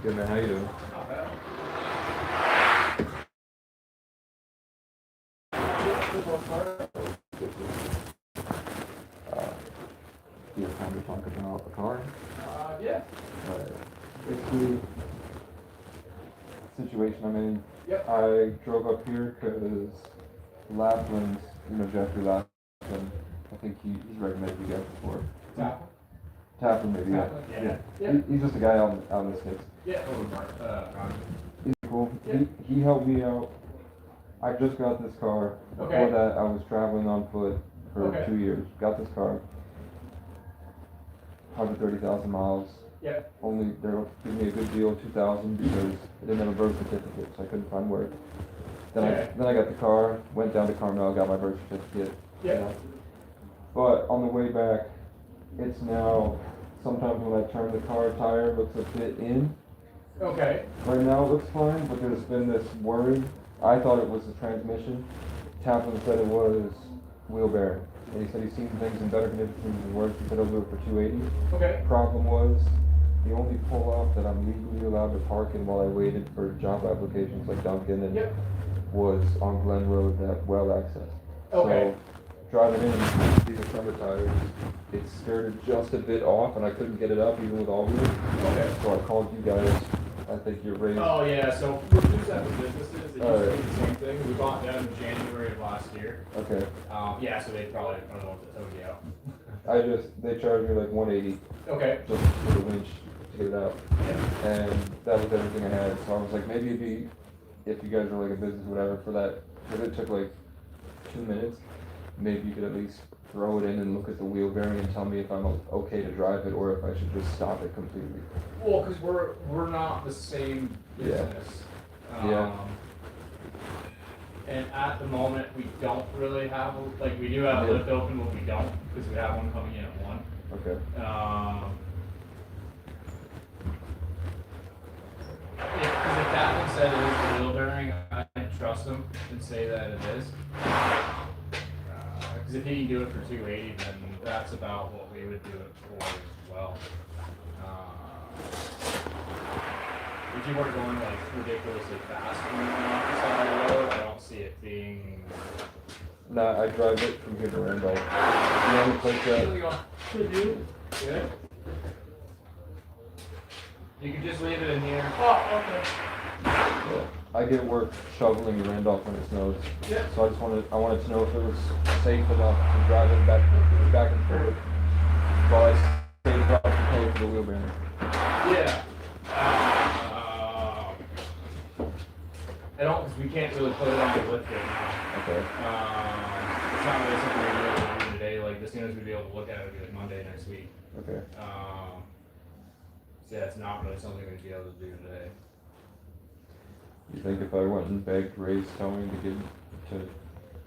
Good man, how you doing? Not bad. Do you have time to talk about the car? Yeah. Basically, situation I'm in. Yep. I drove up here because Lapland's, Jeffrey Lapland, I think he's recommended you guys before. Tackle? Taplin maybe, yeah. Yeah. He's just a guy out in the States. Yeah. He's cool. Yeah. He helped me out. I just got this car. Okay. Before that, I was traveling on foot for Okay. 2 years. Got this car. 130,000 miles. Yeah. Only they were giving me a good deal, 2,000, because I didn't have a birth certificate, so I couldn't find work. Then I got the car, went down to Carmel, got my birth certificate. Yeah. But on the way back, it's now, sometimes when I turn the car tire, it looks a bit in. Okay. Right now it looks fine, but there's been this worry. I thought it was the transmission. Taplin said it was wheel bearing. And he said he's seen things in better conditions and worse. He said he'll do it for 280. Okay. Problem was, the only pull-off that I'm legally allowed to park in while I waited for job applications like Duncan and was on Glen Road, that well access. Okay. So, driving in, these are summer tires, it skirted just a bit off and I couldn't get it up even with all wheels. Okay. So I called you guys. I think you're raised. Oh yeah, so we're two separate businesses. They used to do the same thing. We bought them in January of last year. Okay. Yeah, so they probably, I don't know if they told you out. They charged me like 180 Okay. just for the winch to get it out. Yeah. And that was everything I had. So I was like, maybe it'd be, if you guys are like a business or whatever for that, because it took like 2 minutes, maybe you could at least throw it in and look at the wheel bearing and tell me if I'm okay to drive it or if I should just stop it completely. Well, because we're not the same business. Yeah. And at the moment, we don't really have, like, we do have a lift open, but we don't, because we have one coming in at 1. Okay. If that one said it is the wheel bearing, I trust him and say that it is. Because if he can do it for 280, then that's about what we would do it for as well. If you weren't going like ridiculously fast when you went off the side of the road, I don't see it being. Nah, I drive it from here to Randolph. The only place that. Good. You can just leave it in here. Oh, okay. Yeah. I get work shoveling in Randolph when it snows. Yeah. So I wanted to know if it was safe enough to drive it back and forth while I saved up to pay for the wheel bearing. Yeah. I don't, because we can't really put it on the lift right now. Okay. It's not really something we're able to do today. Like, as soon as we'd be able to look at it, it'd be like Monday next week. Okay. So yeah, it's not really something we'd be able to do today. You think if I went and begged Ray's Towing to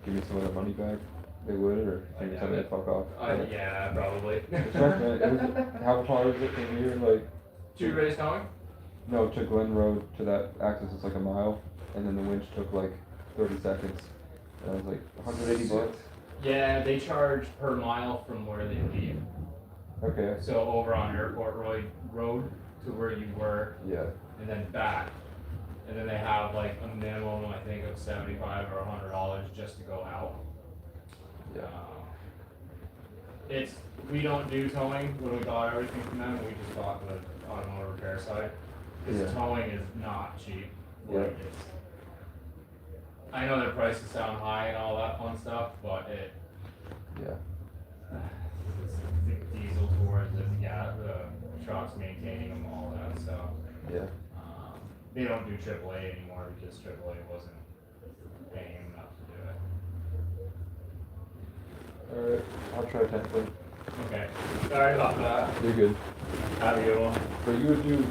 give me some of the money back, they would, or think tell me to fuck off? Yeah, probably. It's right, man. How far is it from here? Like. To Ray's Towing? No, to Glen Road, to that access, it's like a mile, and then the winch took like 30 seconds. And I was like, 180 bucks? Yeah, they charge per mile from where they leave. Okay. So over on Airport Road to where you were, Yeah. and then back. And then they have like a minimum, I think, of $75 or $100 just to go out. Yeah. We don't do towing when we bought everything from them. We just bought the automotive repair side. Because towing is not cheap. Like I know their prices sound high and all that fun stuff, but it's the diesel towards it, the trucks maintaining them, all that stuff. Yeah. They don't do AAA anymore because AAA wasn't paying them enough to do it. Alright, I'll try Taplin. Okay. Sorry about that. You're good. Have a good one. But you would do,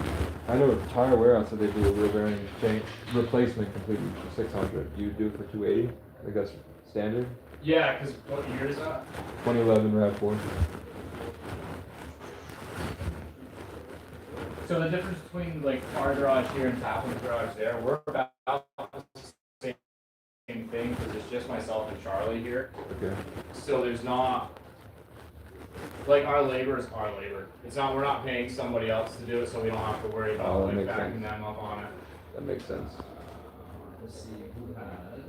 I know Tire Warehouse said they do a wheel bearing change, replacement completely for 600. You would do it for 280? Like that's standard? Yeah, because what year is that? 2011 RAV4. So the difference between like our garage here and Taplin's garage there, we're about the same thing because it's just myself and Charlie here. Okay. So there's not like our labor is our labor. It's not, we're not paying somebody else to do it, so we don't have to worry Oh, about that like makes backing sense. them up on it. That makes sense. Let's see who has.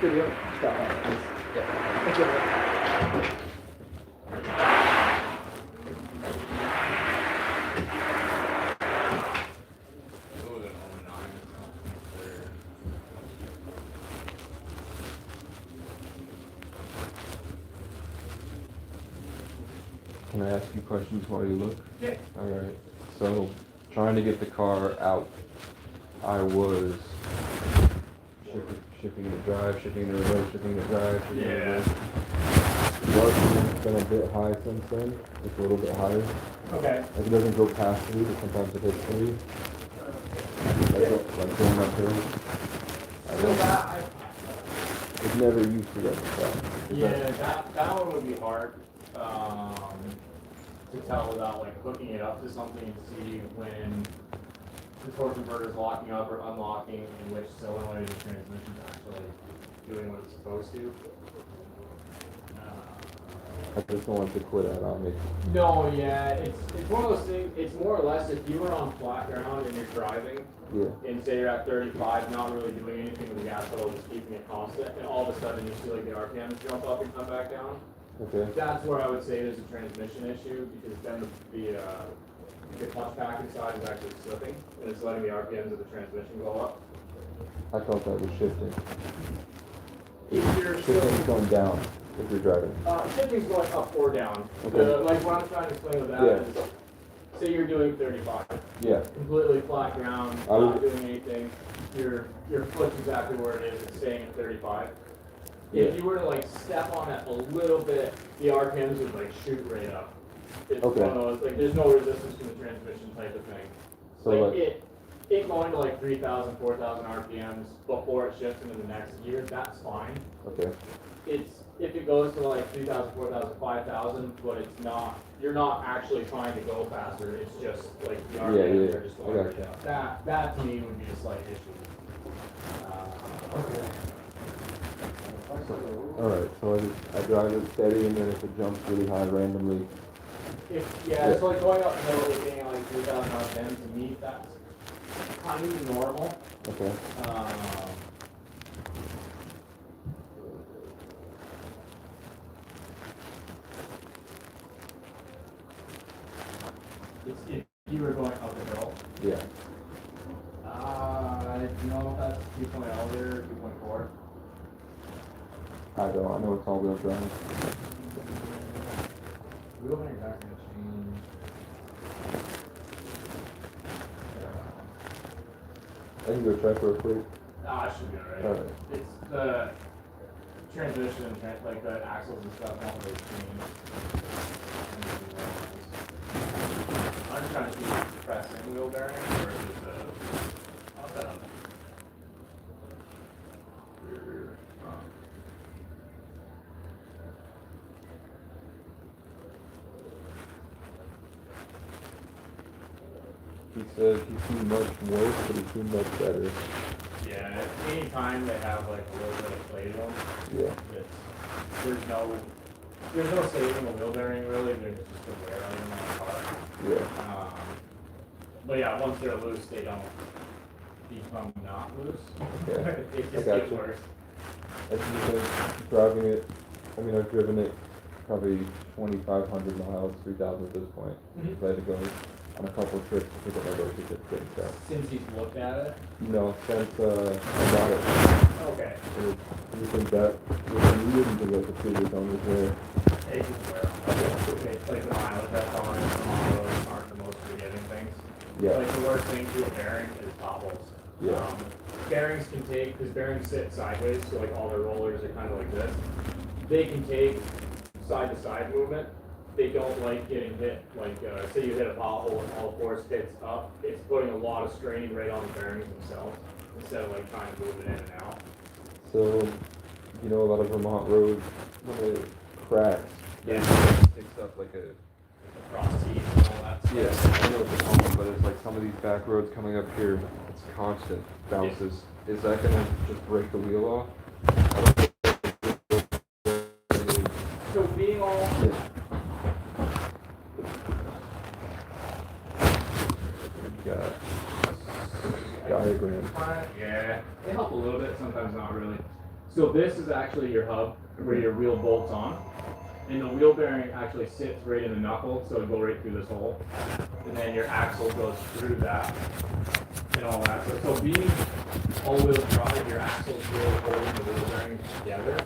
Video. Stop that, please. Yeah. Thank you. Can I ask you questions while you look? Yeah. Alright, so trying to get the car out, I was shifting the drive, shifting the reverse, shifting the drive, shifting the Yeah. reverse. The RPM's been a bit high since then, it's a little bit higher. Okay. Like it doesn't go past 3, but sometimes it hits 3. Like going uphill. So that, It never used to go like that. yeah, that one would be hard, to tell without like hooking it up to something and see when the torque converter is locking up or unlocking and which solenoid the transmission is actually doing what it's supposed to. I just don't want to quit out on me. No, yeah, it's one of those things, it's more or less if you were on flat ground and you're driving, Yeah. and say you're at 35, not really doing anything with the gas pedal, just keeping it constant, and all of a sudden you see like the RPMs jump up and come back down, Okay. that's where I would say there's a transmission issue, because then the clutch pack inside is actually slipping, and it's letting the RPMs of the transmission go up. I thought that was shifting. If you're Shifting's going down if you're driving. shifting's going up or down. Okay. Like what I'm trying to explain with that is, say you're doing 35. Yeah. Completely flat ground, I not would- doing anything, your foot's exactly where it is, it's staying at 35. Yeah. If you were to like step on it a little bit, the RPMs would like shoot right up. It's Okay. one of those, like there's no resistance from the transmission type of thing. So Like like, it going to like 3,000, 4,000 RPMs before it shifts into the next gear, that's fine. okay. It's, if it goes to like 3,000, 4,000, 5,000, but it's not, you're not actually trying to go faster, it's just like the RPMs are just I going right gotcha. down. That to me would be a slight issue. Okay. Alright, so I drive it steady and then if it jumps really high randomly, Yeah, it's like going up the hill and getting like 3,000 RPM, to me, that's kind of normal. okay. It's if you were going up the hill. Yeah. Do you know if that's 2.0 or 2.4? I don't, I know it's all wheel drive. Wheel bearings aren't gonna change. I can go check real quick. It should be alright. Alright. It's the transmission, like the axles and stuff, don't really change. I'm just trying to see pressing wheel bearings versus the, I'll set up. Rear, front. He said he's seen much worse, but he's seen much better. Yeah, anytime they have like a little bit of play to them, Yeah. it's, there's no saving a wheel bearing really, there's just a wear on them on the car. Yeah. But yeah, once they're loose, they don't become not loose. Yeah, It I just got gets you. worse. I think driving it, I mean, I've driven it probably 2,500 miles, 3,000 at this point. Mhm. I had to go on a couple of trips to pick up my birth certificate and stuff. Since he's looked at it. No, since I got it. Okay. You think that, you didn't think that the previous owners were, It just wear on. Okay, like the mileage that's on it, the models aren't the most forgiving things. Yeah. Like the worst thing to a bearing is potholes. Yeah. Bearings can take, because bearings sit sideways, so like all their rollers are kind of like this. They can take side to side movement. They don't like getting hit, like say you hit a pothole and all the force hits up, it's putting a lot of strain right on the bearings themselves, instead of like trying to move it in and out. So, you know, a lot of Vermont roads, when it cracks, Yeah. it picks up like a. Cross teeth and all that stuff. Yes, I know it's common, but it's like some of these back roads coming up here, it's constant bounces. Is that gonna just break the wheel off? So being all, Got diagram. yeah, they help a little bit, sometimes not really. So this is actually your hub where your wheel bolts on. And the wheel bearing actually sits right in the knuckle, so it'll go right through this hole. And then your axle goes through that and all that. So being all-wheel drive, your axle's really holding the wheel bearing together.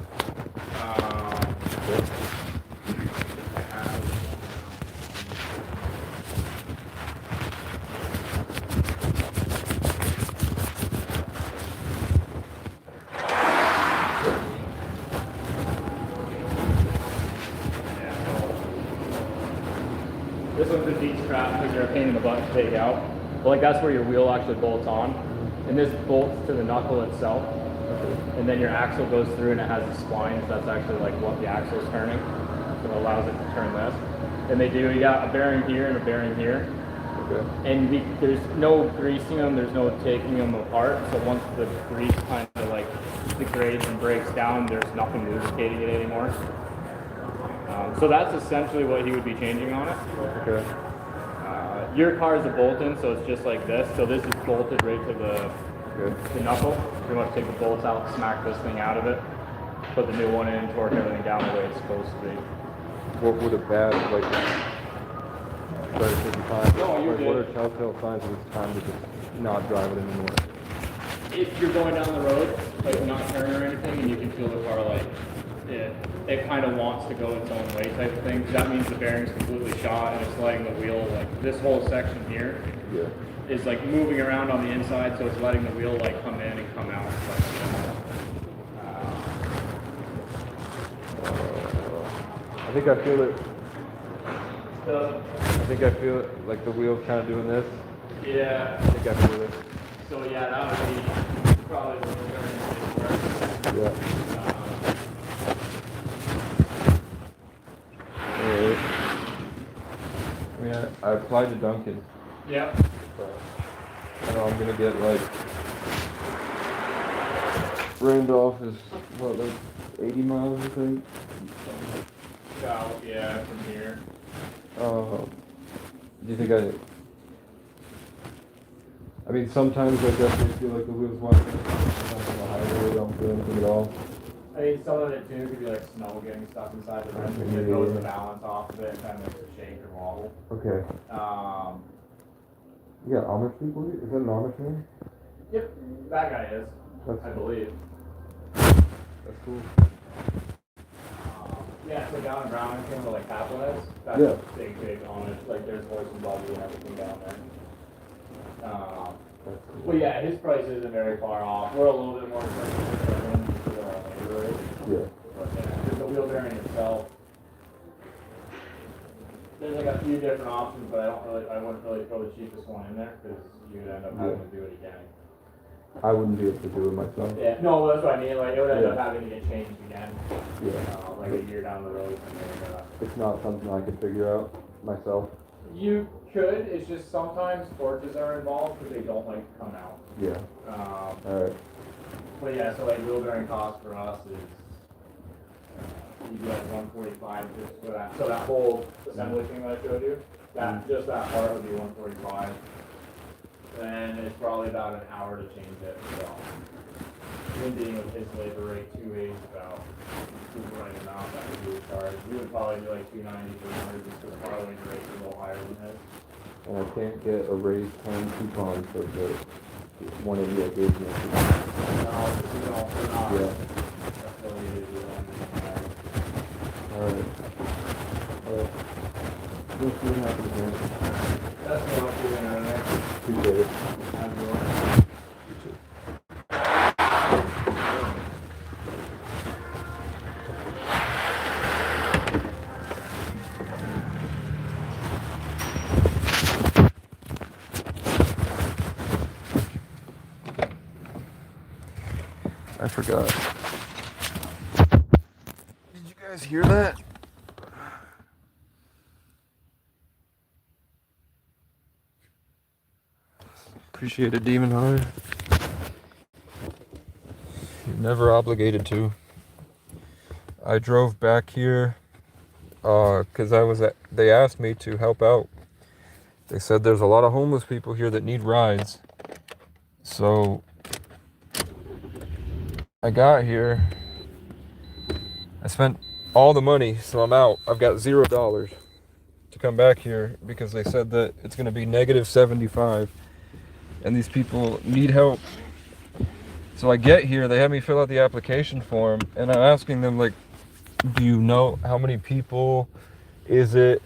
This one's a deep strap because they're a pain in the butt to take out. But like that's where your wheel actually bolts on. And this bolts to the knuckle itself. And then your axle goes through and it has the splines. That's actually like what the axle is turning. So it allows it to turn this. And they do, you got a bearing here and a bearing here. Okay. And there's no greasing them, there's no taking them apart. So once the grease kind of like degrades and breaks down, there's nothing lubricating it anymore. So that's essentially what he would be changing on it. Okay. Your car is a bolt-in, so it's just like this. So this is bolted right to the knuckle. Pretty much take the bolts out, smack this thing out of it, put the new one in, torque everything down the way it's supposed to be. What would a bad, like, sorry to take your time, No, you're like, what are good. telltale signs that it's time to just not drive it anymore? If you're going down the road, like not turning or anything, and you can feel the car like it kind of wants to go its own way type of thing, that means the bearing's completely shot and it's letting the wheel, like this whole section here Yeah. is like moving around on the inside, so it's letting the wheel like come in and come out. I think I feel it. I think I feel it, like the wheel's kind of doing this. Yeah. I think I feel it. So yeah, that would be probably the bearing. Yeah. Alright. I mean, I applied to Duncan. Yeah. I know I'm gonna get like Randolph is what, like 80 miles, I think. Yeah, from here. Do you think I mean, sometimes I definitely feel like the wheels want to. Sometimes on the highway, I don't feel anything at all. I think some of it too could be like snow getting stuck inside the rim, because it throws the balance off of it and kind of makes it shake or wobble. Okay. You got Amish people here? Is that an Amish man? Yep, that guy is, That's I believe. That's cool. Yeah, so down in Brownington, where like Kaplan is, that's Yeah. a big Amish, like there's horse and buggy and everything down there. That's cool. Well, yeah, his price isn't very far off. We're a little bit more expensive than him because of our labor rate. Yeah. But yeah, just the wheel bearing itself. There's like a few different options, but I wouldn't really throw the cheapest one in there because you'd end up having to do it again. I wouldn't be able to do it myself. Yeah, no, that's what I mean. Like it would end up Yeah. having to get changed again. Yeah. Like a year down the road. It's not something I could figure out myself. You could. It's just sometimes torches are involved because they don't like to come out. Yeah. Alright. But yeah, so like wheel bearing cost for us is you do like 145 just for that. So that whole assembly thing that I showed you, that just that part would be 145. Then it's probably about an hour to change it. So him being with his labor rate, 280 about the right amount that would be charged. We would probably do like 290, 300 just because our labor rate is a little higher than his. And I can't get a raised time coupon for the 180 I gave you. No, we don't, we're not Yeah. affiliated with anything like that. Alright. We'll see what happens, man. That's what I'm doing right now. Appreciate it. I'm doing. I forgot. Did you guys hear that? Appreciate it, Demon Hunter. You're never obligated to. I drove back here because they asked me to help out. They said there's a lot of homeless people here that need rides. So I got here. I spent all the money, so I'm out. I've got $0 to come back here because they said that it's going to be -75 and these people need help. So I get here, they have me fill out the application form, and I'm asking them, like, do you know how many people is it?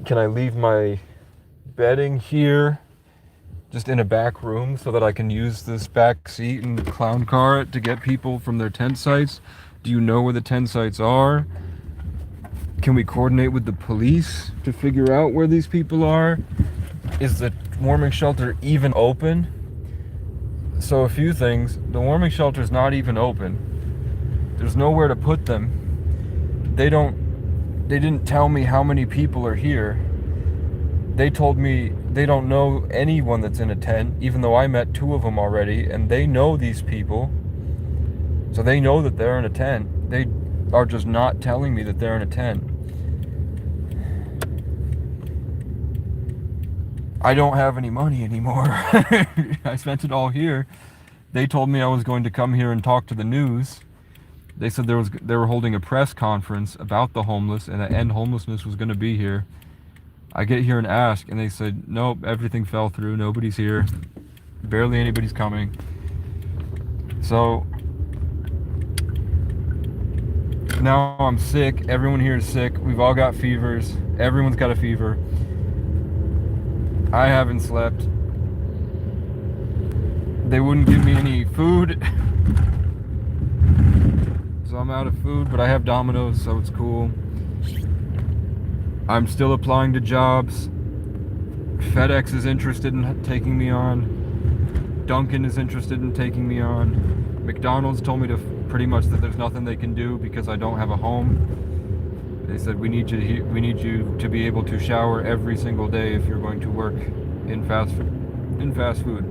Can I leave my bedding here, just in a back room, so that I can use this back seat and clown car it to get people from their tent sites? Do you know where the tent sites are? Can we coordinate with the police to figure out where these people are? Is the warming shelter even open? So a few things. The warming shelter is not even open. There's nowhere to put them. They didn't tell me how many people are here. They told me they don't know anyone that's in a tent, even though I met 2 of them already, and they know these people. So they know that they're in a tent. They are just not telling me that they're in a tent. I don't have any money anymore. I spent it all here. They told me I was going to come here and talk to the news. They said they were holding a press conference about the homeless and that End Homelessness was going to be here. I get here and ask, and they said, nope, everything fell through. Nobody's here. Barely anybody's coming. So now I'm sick. Everyone here is sick. We've all got fevers. Everyone's got a fever. I haven't slept. They wouldn't give me any food. So I'm out of food, but I have Domino's, so it's cool. I'm still applying to jobs. FedEx is interested in taking me on. Dunkin' is interested in taking me on. McDonald's told me to pretty much that there's nothing they can do because I don't have a home. They said we need you to be able to shower every single day if you're going to work in fast food.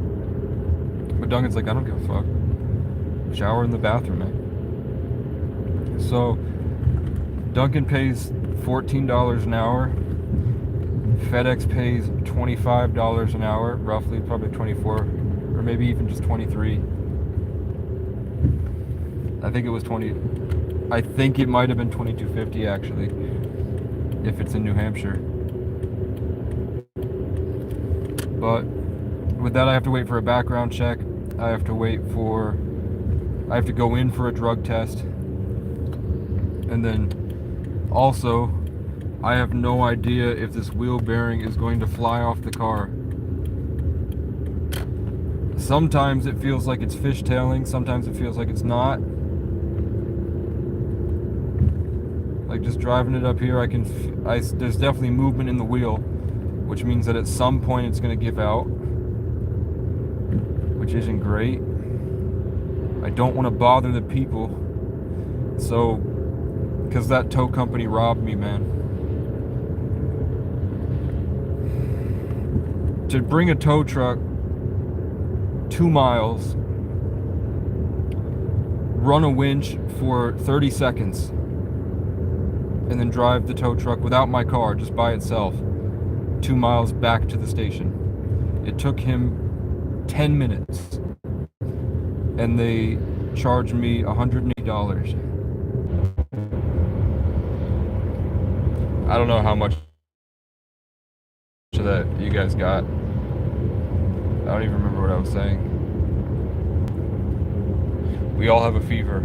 But Duncan's like, I don't give a fuck. Shower in the bathroom, man. So Duncan pays $14 an hour. FedEx pays $25 an hour, roughly, probably 24, or maybe even just 23. I think it was 20. I think it might have been $22.50 actually, if it's in New Hampshire. But with that, I have to wait for a background check. I have to go in for a drug test. And then also, I have no idea if this wheel bearing is going to fly off the car. Sometimes it feels like it's fishtailing, sometimes it feels like it's not. Like just driving it up here, there's definitely movement in the wheel, which means that at some point it's going to give out, which isn't great. I don't want to bother the people, so, because that tow company robbed me, man. To bring a tow truck 2 miles, run a winch for 30 seconds, and then drive the tow truck without my car, just by itself, 2 miles back to the station. It took him 10 minutes, and they charged me $180. I don't know how much of that you guys got. I don't even remember what I was saying. We all have a fever.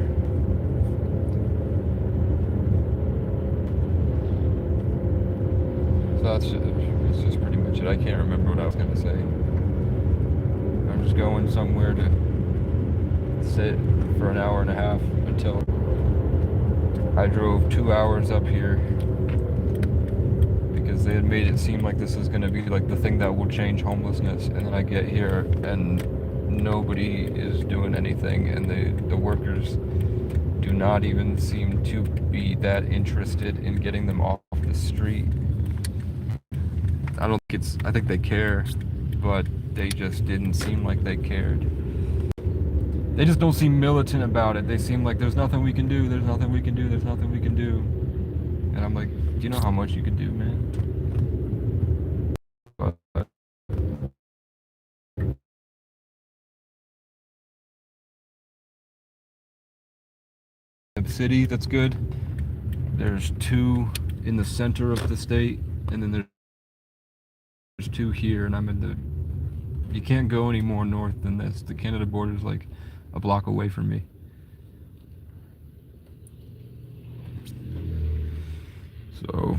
it's just pretty much it. I can't remember what I was gonna say. I'm just going somewhere to sit for an hour and a half until I drove 2 hours up here because they had made it seem like this is gonna be like the thing that will change homelessness, and then I get here and nobody is doing anything, and the workers do not even seem to be that interested in getting them off the street. I think they care, but they just didn't seem like they cared. They just don't seem militant about it. They seem like there's nothing we can do, there's nothing we can do, there's nothing we can do. And I'm like, do you know how much you can do, man? But the city, that's good. There's 2 in the center of the state, and then there's 2 here, and I'm in the... You can't go any more north than this. The Canada border's like a block away from me. So...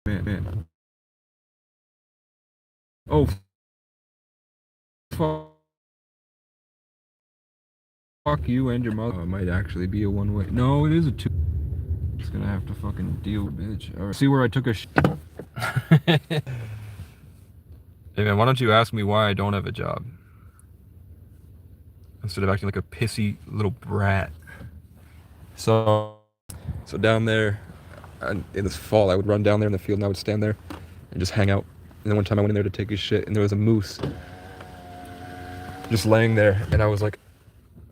Man. Oh, fuck you and your mother. Oh, it might actually be a one-way. No, it is a 2. Just gonna have to fucking deal with bitch. All right. See where I took a Hey man, why don't you ask me why I don't have a job? Instead of acting like a pissy little brat. So down there, in this fall, I would run down there in the field and I would stand there and just hang out. And then one time I went in there to take a shit and there was a moose just laying there, and I was like,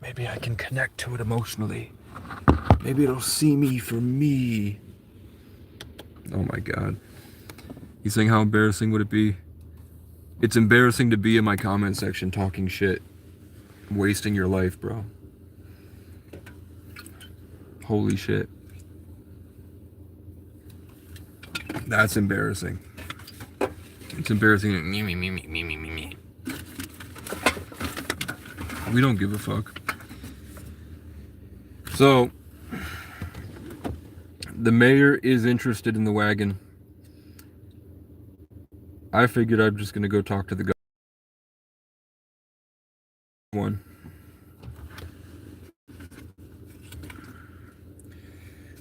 maybe I can connect to it emotionally. Maybe it'll see me for me. Oh my god. He's saying, how embarrassing would it be? It's embarrassing to be in my comment section talking shit. Wasting your life, bro. Holy shit. That's embarrassing. It's embarrassing. Me. We don't give a fuck. So, the mayor is interested in the wagon. I figured I'm just gonna go talk to the guy. One.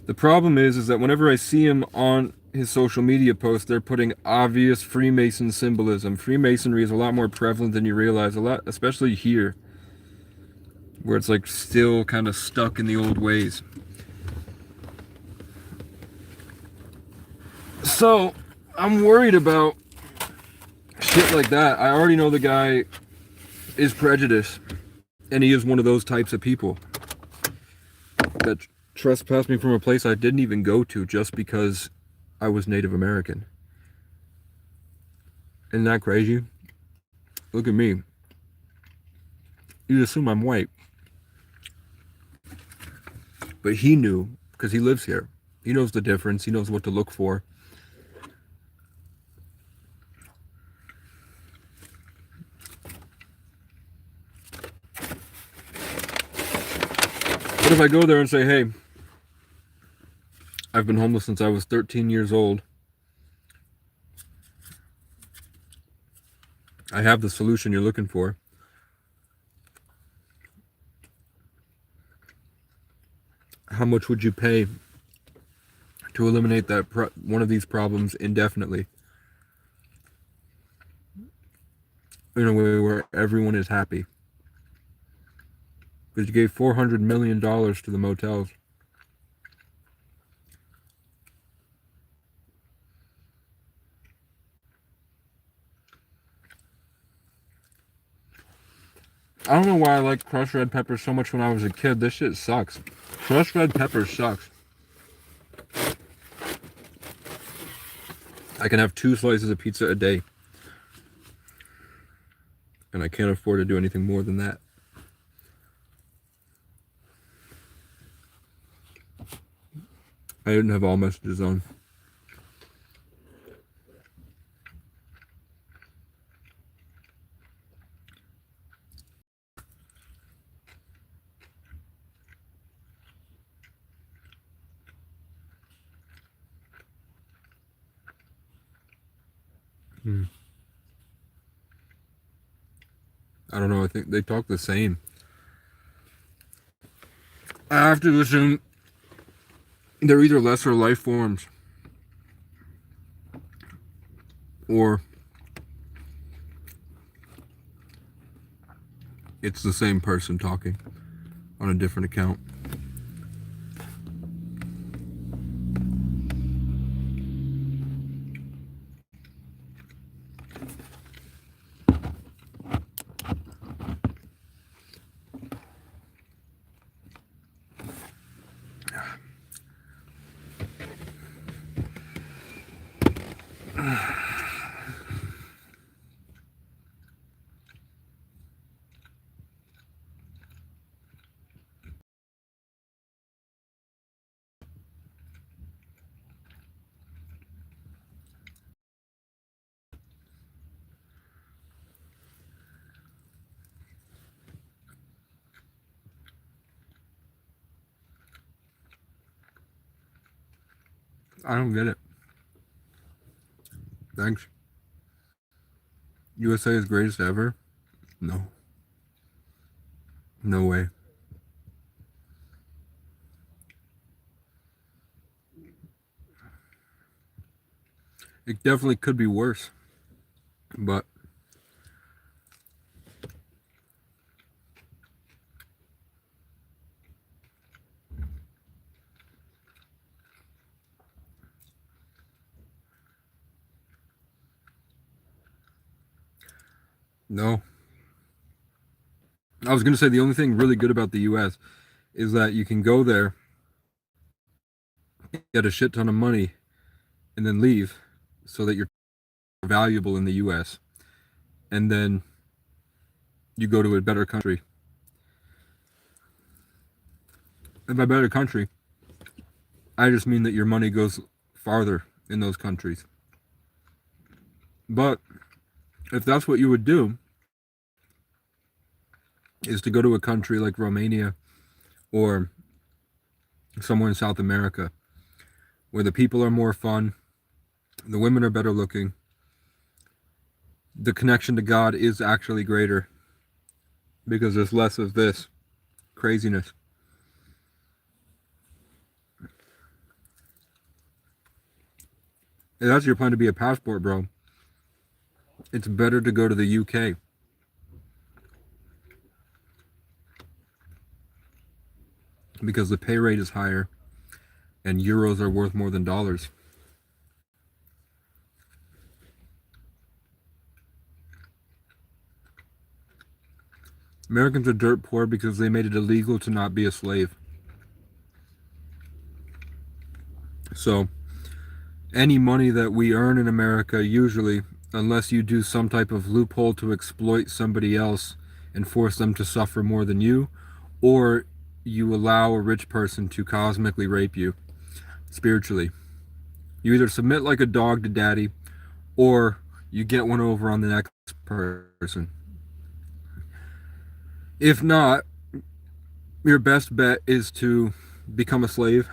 The problem is that whenever I see him on his social media posts, they're putting obvious Freemason symbolism. Freemasonry is a lot more prevalent than you realize, especially here, where it's like still kind of stuck in the old ways. So, I'm worried about shit like that. I already know the guy is prejudiced, and he is one of those types of people that trespassed me from a place I didn't even go to just because I was Native American. Isn't that crazy? Look at me. You'd assume I'm white. But he knew, because he lives here. He knows the difference. He knows what to look for. What if I go there and say, hey, I've been homeless since I was 13 years old. I have the solution you're looking for. How much would you pay to eliminate that one of these problems indefinitely? In a way where everyone is happy. Because you gave $400 million to the motels. I don't know why I liked crushed red pepper so much when I was a kid. This shit sucks. Crushed red pepper sucks. I can have 2 slices of pizza a day. And I can't afford to do anything more than that. I didn't have all messages on. I don't know. I think they talk the same. I have to assume they're either lesser life forms or it's the same person talking on a different account. I don't get it. Thanks. USA is greatest ever? No. No way. It definitely could be worse. But no. I was going to say the only thing really good about the US is that you can go there, get a shit ton of money, and then leave so that you're valuable in the US. And then you go to a better country. And by better country, I just mean that your money goes farther in those countries. But if that's what you would do, is to go to a country like Romania or somewhere in South America where the people are more fun, the women are better looking, the connection to God is actually greater because there's less of this craziness. If that's your plan to be a passport, bro, it's better to go to the UK. Because the pay rate is higher and euros are worth more than dollars. Americans are dirt poor because they made it illegal to not be a slave. So any money that we earn in America, usually, unless you do some type of loophole to exploit somebody else and force them to suffer more than you, or you allow a rich person to cosmically rape you spiritually. You either submit like a dog to daddy, or you get one over on the next person. If not, your best bet is to become a slave,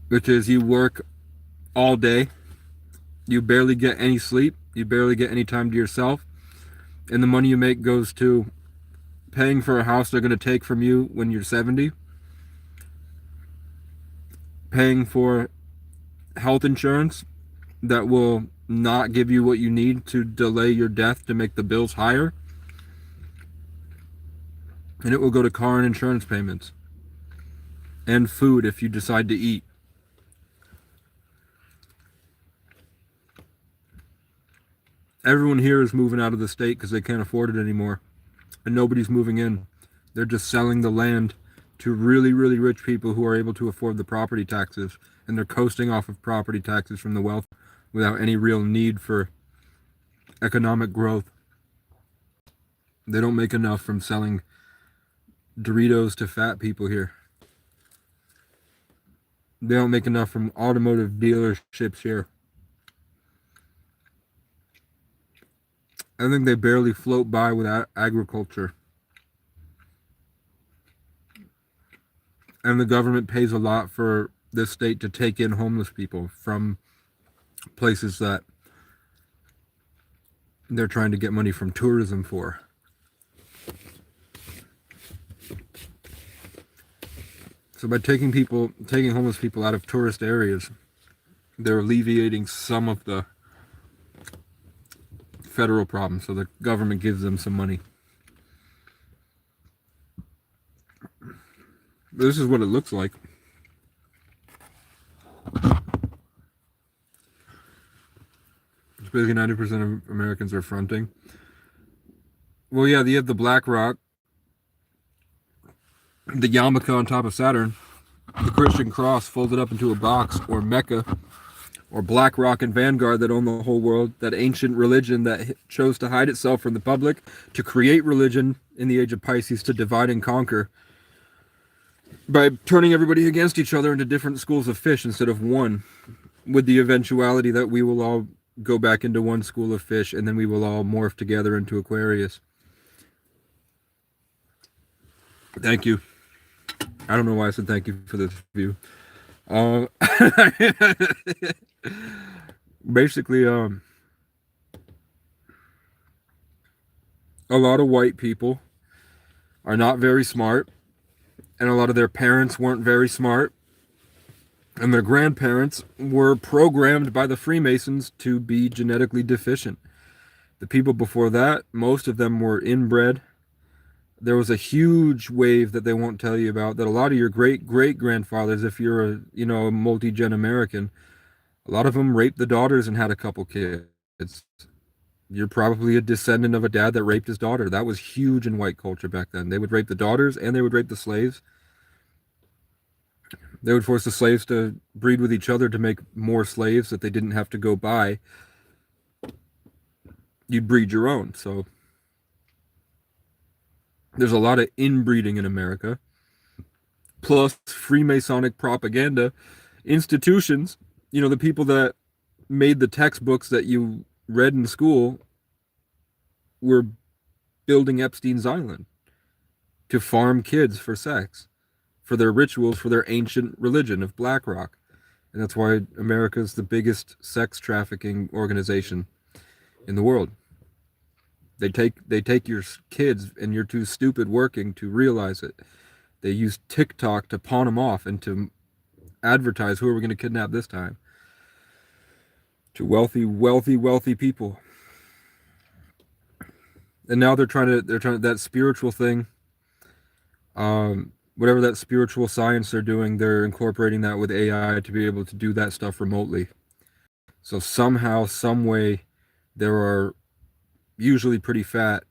which is you work all day, you barely get any sleep, you barely get any time to yourself, and the money you make goes to paying for a house they're going to take from you when you're 70, paying for health insurance that will not give you what you need to delay your death to make the bills higher, and it will go to car and insurance payments and food if you decide to eat. Everyone here is moving out of the state because they can't afford it anymore, and nobody's moving in. They're just selling the land to really, really rich people who are able to afford the property taxes, and they're coasting off of property taxes from the wealth without any real need for economic growth. They don't make enough from selling Doritos to fat people here. They don't make enough from automotive dealerships here. I think they barely float by without agriculture. And the government pays a lot for this state to take in homeless people from places that they're trying to get money from tourism for. So by taking homeless people out of tourist areas, they're alleviating some of the federal problems. So the government gives them some money. This is what it looks like. It's basically 90% of Americans are fronting. Well, yeah, you have the Black Rock, the yarmulke on top of Saturn, the Christian cross folded up into a box, or Mecca, or Black Rock and Vanguard that own the whole world, that ancient religion that chose to hide itself from the public, to create religion in the age of Pisces, to divide and conquer by turning everybody against each other into different schools of fish instead of one, with the eventuality that we will all go back into one school of fish, and then we will all morph together into Aquarius. Thank you. I don't know why I said thank you for this view. Basically, a lot of white people are not very smart, and a lot of their parents weren't very smart, and their grandparents were programmed by the Freemasons to be genetically deficient. The people before that, most of them were inbred. There was a huge wave that they won't tell you about, that a lot of your great-great-grandfathers, if you're a multi-gen American, a lot of them raped the daughters and had a couple kids. You're probably a descendant of a dad that raped his daughter. That was huge in white culture back then. They would rape the daughters and they would rape the slaves. They would force the slaves to breed with each other to make more slaves that they didn't have to go buy. You'd breed your own. So there's a lot of inbreeding in America. Plus Freemasonic propaganda institutions. The people that made the textbooks that you read in school were building Epstein's Island to farm kids for sex, for their rituals, for their ancient religion of Black Rock. And that's why America's the biggest sex trafficking organization in the world. They take your kids, and you're too stupid working to realize it. They use TikTok to pawn them off and to advertise, who are we going to kidnap this time? To wealthy people. And now they're trying that spiritual thing, whatever that spiritual science they're doing, they're incorporating that with AI to be able to do that stuff remotely. So somehow, some way, there are usually pretty fat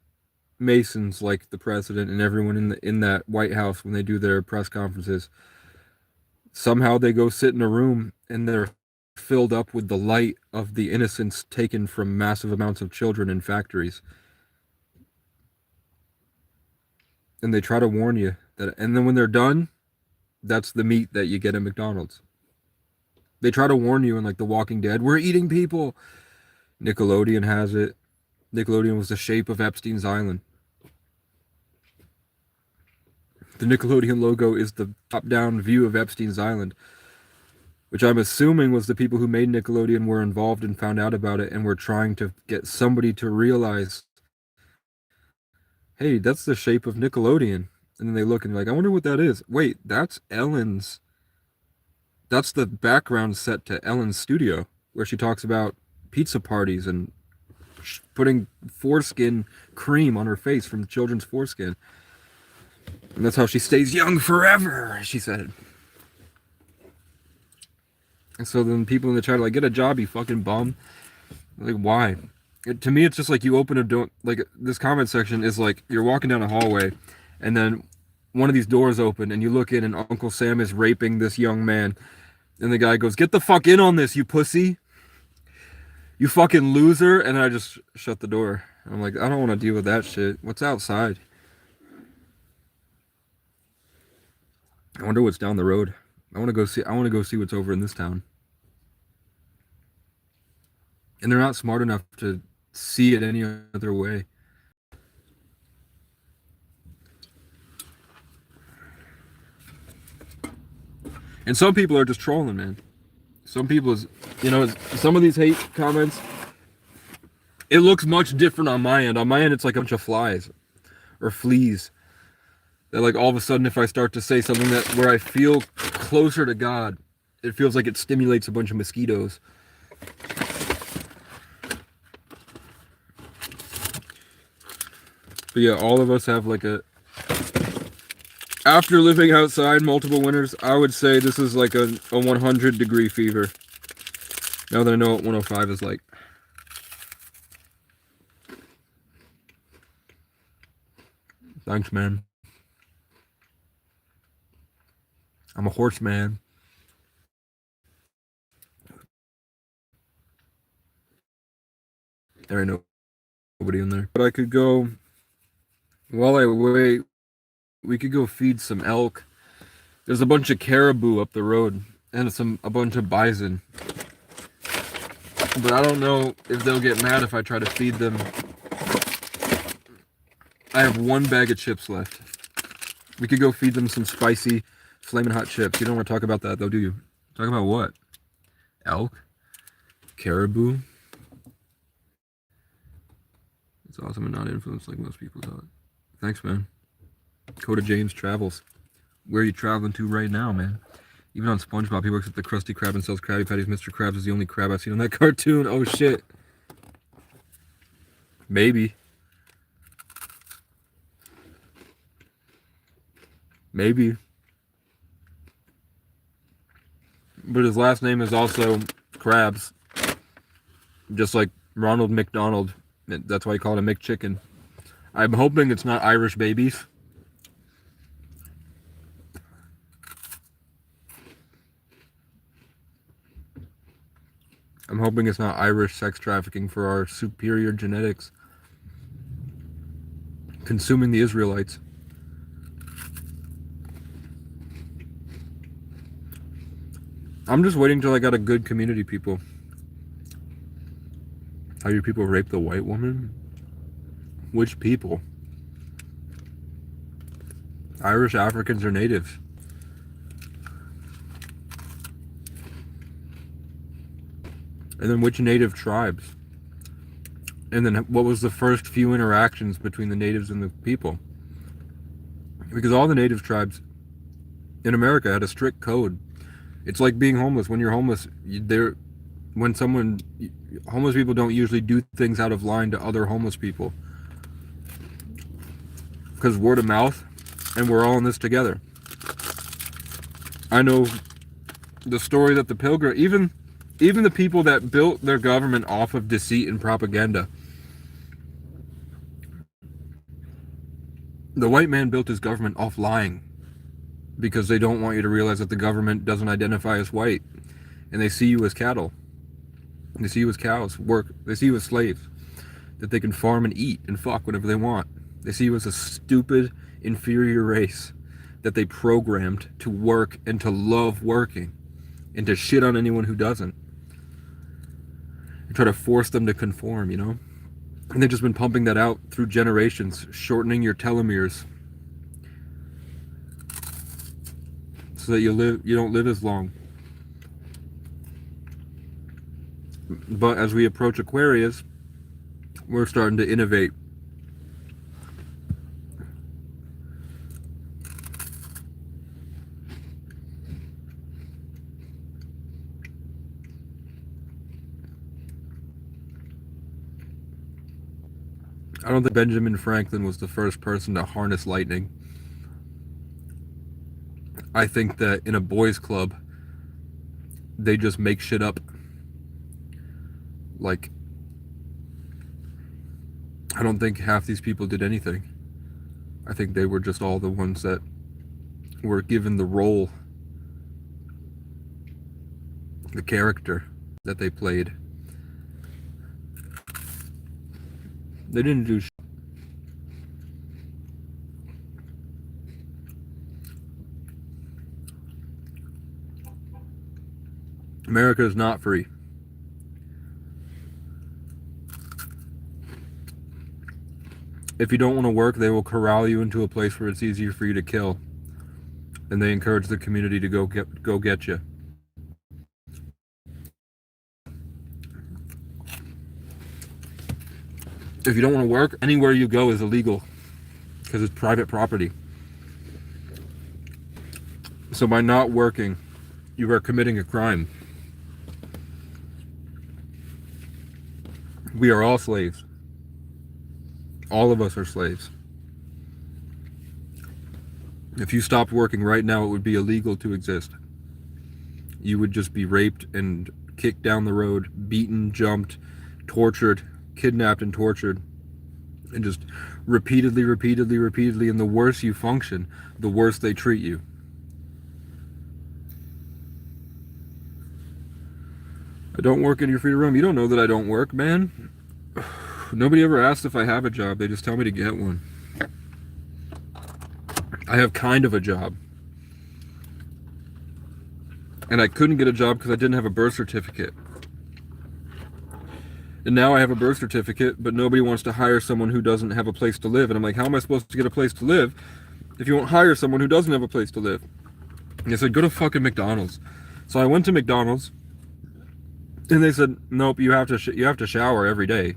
Masons like the president and everyone in that White House when they do their press conferences. Somehow they go sit in a room and they're filled up with the light of the innocence taken from massive amounts of children in factories. And they try to warn you that, and then when they're done, that's the meat that you get at McDonald's. They try to warn you in like The Walking Dead, we're eating people. Nickelodeon has it. Nickelodeon was the shape of Epstein's Island. The Nickelodeon logo is the top-down view of Epstein's Island, which I'm assuming was the people who made Nickelodeon were involved and found out about it and were trying to get somebody to realize, hey, that's the shape of Nickelodeon. And then they look and they're like, I wonder what that is. Wait, that's Ellen's. That's the background set to Ellen's studio, where she talks about pizza parties and putting foreskin cream on her face from children's foreskin. And that's how she stays young forever, she said. And so then people in the chat are like, get a job, you fucking bum. Like, why? To me, it's just like you open a door. Like, this comment section is like you're walking down a hallway, and then one of these doors open, and you look in, and Uncle Sam is raping this young man. And the guy goes, get the fuck in on this, you pussy. You fucking loser. And I just shut the door. I'm like, I don't want to deal with that shit. What's outside? I wonder what's down the road. I want to go see what's over in this town. And they're not smart enough to see it any other way. And some people are just trolling, man. some people's, you know, some of these hate comments, it looks much different on my end. On my end, it's like a bunch of flies or fleas. That like all of a sudden, if I start to say something that where I feel closer to God, it feels like it stimulates a bunch of mosquitoes. But yeah, all of us have like a, after living outside multiple winters, I would say this is like a 100-degree fever. Now that I know what 105 is like. Thanks, man. I'm a horseman. There ain't nobody in there. But I could go, while I wait, we could go feed some elk. There's a bunch of caribou up the road and a bunch of bison. But I don't know if they'll get mad if I try to feed them. I have one bag of chips left. We could go feed them some spicy flaming hot chips. You don't want to talk about that though, do you? Talk about what? Elk? Caribou? It's awesome and not influenced like most people thought. Thanks, man. Coda James Travels. Where are you traveling to right now, man? Even on SpongeBob, he works at the Krusty Krab and sells Krabby Patties. Mr. Krabs is the only crab I've seen on that cartoon. Oh, shit. Maybe. Maybe. But his last name is also Krabs. Just like Ronald McDonald. That's why he called him McChicken. I'm hoping it's not Irish babies. I'm hoping it's not Irish sex trafficking for our superior genetics. Consuming the Israelites. I'm just waiting till I got a good community, people. How your people rape the white woman? Which people? Irish, Africans, or natives? And then which native tribes? And then what was the first few interactions between the natives and the people? Because all the native tribes in America had a strict code. It's like being homeless. When you're homeless, homeless people don't usually do things out of line to other homeless people. Because word of mouth, and we're all in this together. I know the story that the Pilgrim, even the people that built their government off of deceit and propaganda. The white man built his government off lying. Because they don't want you to realize that the government doesn't identify as white. And they see you as cattle. They see you as cows, work. They see you as slaves. That they can farm and eat and fuck whenever they want. They see you as a stupid, inferior race that they programmed to work and to love working. And to shit on anyone who doesn't. And try to force them to conform, you know? And they've just been pumping that out through generations, shortening your telomeres. So that you don't live as long. But as we approach Aquarius, we're starting to innovate. I don't think Benjamin Franklin was the first person to harness lightning. I think that in a boys' club, they just make shit up. Like, I don't think half these people did anything. I think they were just all the ones that were given the role, the character that they played. They didn't do shit. America is not free. If you don't want to work, they will corral you into a place where it's easier for you to kill. And they encourage the community to go get you. If you don't want to work, anywhere you go is illegal because it's private property. So by not working, you are committing a crime. We are all slaves. All of us are slaves. If you stopped working right now, it would be illegal to exist. You would just be raped and kicked down the road, beaten, jumped, tortured, kidnapped and tortured, and just repeatedly, and the worse you function, the worse they treat you. I don't work in your free room. You don't know that I don't work, man. Nobody ever asks if I have a job. They just tell me to get one. I have kind of a job. And I couldn't get a job because I didn't have a birth certificate. And now I have a birth certificate, but nobody wants to hire someone who doesn't have a place to live. And I'm like, how am I supposed to get a place to live if you won't hire someone who doesn't have a place to live? And they said, go to fucking McDonald's. So I went to McDonald's. And they said, nope, you have to shower every day.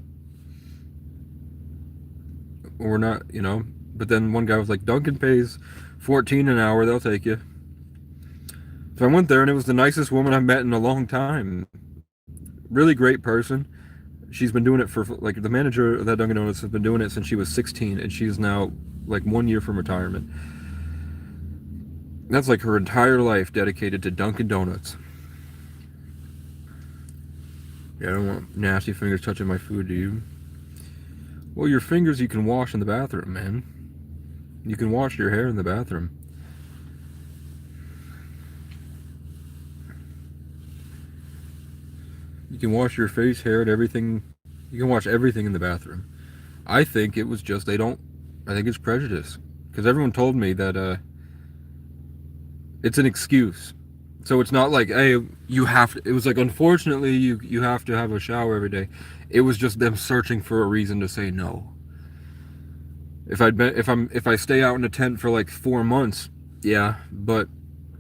Or not, you know. But then one guy was like, Dunkin' pays $14 an hour, they'll take you. So I went there and it was the nicest woman I've met in a long time. Really great person. She's been doing it for, like, the manager of that Dunkin' Donuts has been doing it since she was 16, and she's now like 1 year from retirement. That's like her entire life dedicated to Dunkin' Donuts. Yeah, I don't want nasty fingers touching my food, do you? Well, your fingers you can wash in the bathroom, man. You can wash your hair in the bathroom. You can wash your face, hair, and everything. You can wash everything in the bathroom. I think it was just I think it's prejudice. Because everyone told me that it's an excuse. So it's not like, hey, you have to, it was like, unfortunately, you have to have a shower every day. It was just them searching for a reason to say no. If I stay out in a tent for like 4 months, yeah, but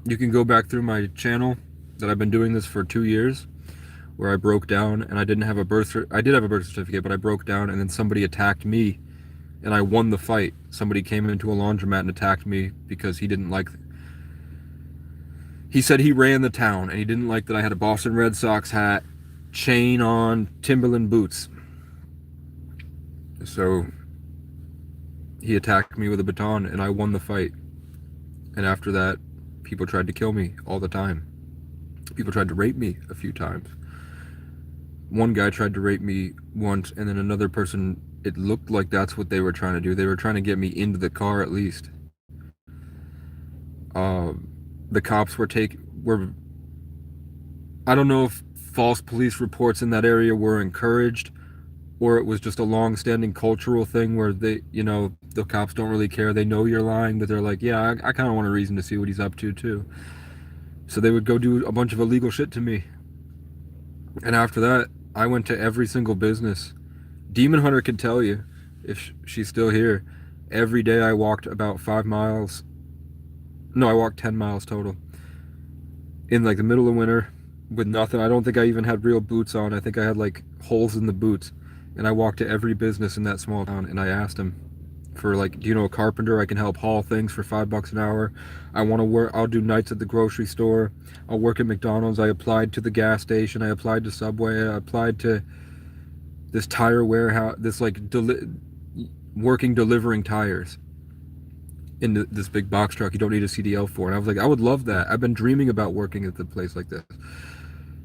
you can go back through my channel that I've been doing this for 2 years, where I broke down and I did have a birth certificate, but I broke down and then somebody attacked me and I won the fight. Somebody came into a laundromat and attacked me because he said he ran the town and he didn't like that I had a Boston Red Sox hat, chain on, Timberland boots. So he attacked me with a baton and I won the fight. And after that, people tried to kill me all the time. People tried to rape me a few times. One guy tried to rape me once, and then another person, it looked like that's what they were trying to do. They were trying to get me into the car at least. The cops were I don't know if false police reports in that area were encouraged, or it was just a long-standing cultural thing where they, you know, the cops don't really care. They know you're lying, but they're like, yeah, I kind of want a reason to see what he's up to too. So they would go do a bunch of illegal shit to me. And after that, I went to every single business. Demon Hunter can tell you, if she's still here, every day I walked about 5 miles. No, I walked 10 miles total. In like the middle of winter with nothing. I don't think I even had real boots on. I think I had like holes in the boots. And I walked to every business in that small town and I asked them for like, do you know a carpenter? I can help haul things for $5 an hour. I want to work. I'll do nights at the grocery store. I'll work at McDonald's. I applied to the gas station. I applied to Subway. I applied to this tire warehouse, this like working delivering tires in this big box truck you don't need a CDL for. And I was like, I would love that. I've been dreaming about working at the place like this.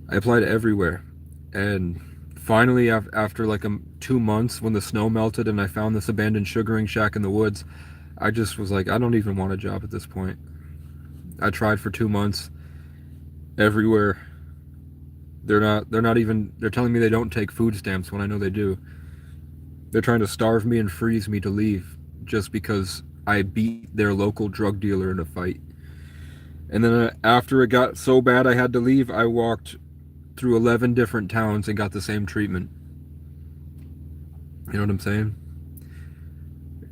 I applied everywhere. And finally, after like 2 months, when the snow melted and I found this abandoned sugaring shack in the woods, I just was like, I don't even want a job at this point. I tried for 2 months everywhere. They're telling me they don't take food stamps when I know they do. They're trying to starve me and freeze me to leave just because I beat their local drug dealer in a fight. And then after it got so bad I had to leave, I walked through 11 different towns and got the same treatment. You know what I'm saying?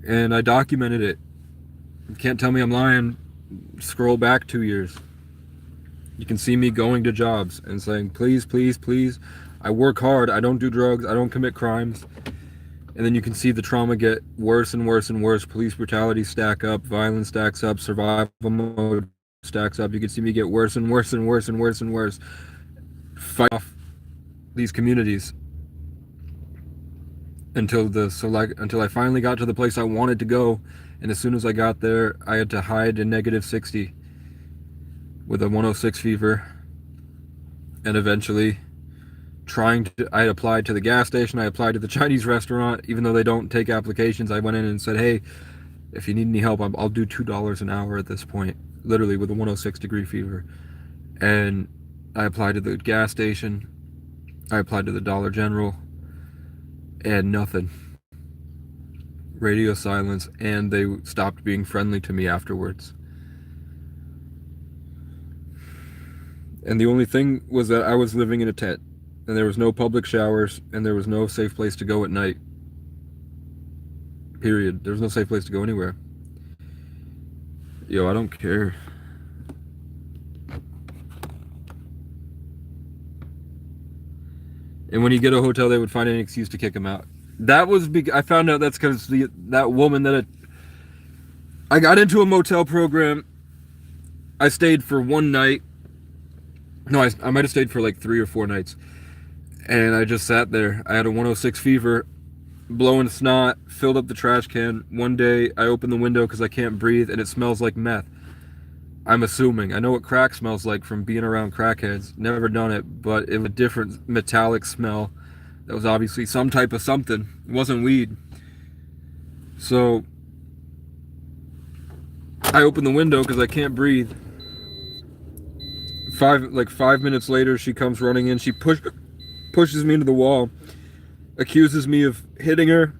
And I documented it. You can't tell me I'm lying. Scroll back 2 years. You can see me going to jobs and saying, please, please, please. I work hard. I don't do drugs. I don't commit crimes. And then you can see the trauma get worse and worse and worse. Police brutality stack up, violence stacks up, survival mode stacks up. You can see me get worse and worse and worse and worse and worse. Fight off these communities until I finally got to the place I wanted to go. And as soon as I got there, I had to hide in -60 with a 106 fever. And eventually I had applied to the gas station, I applied to the Chinese restaurant, even though they don't take applications. I went in and said, hey, if you need any help, I'll do $2 an hour at this point, literally with a 106-degree fever. And I applied to the gas station, I applied to the Dollar General, and nothing. Radio silence, and they stopped being friendly to me afterwards. And the only thing was that I was living in a tent, and there was no public showers, and there was no safe place to go at night. Period. There was no safe place to go anywhere. Yo, I don't care. And when you get a hotel, they would find any excuse to kick him out. That was I found out that's because that woman I got into a motel program. I stayed for one night. No, I might have stayed for like 3 or 4 nights. And I just sat there. I had a 106 fever, blowing snot, filled up the trash can. One day, I opened the window because I can't breathe, and it smells like meth. I'm assuming. I know what crack smells like from being around crackheads. Never done it, but it was a different metallic smell. That was obviously some type of something. It wasn't weed. So, I opened the window because I can't breathe. 5 minutes later, she comes running in. She pushes me into the wall, accuses me of hitting her,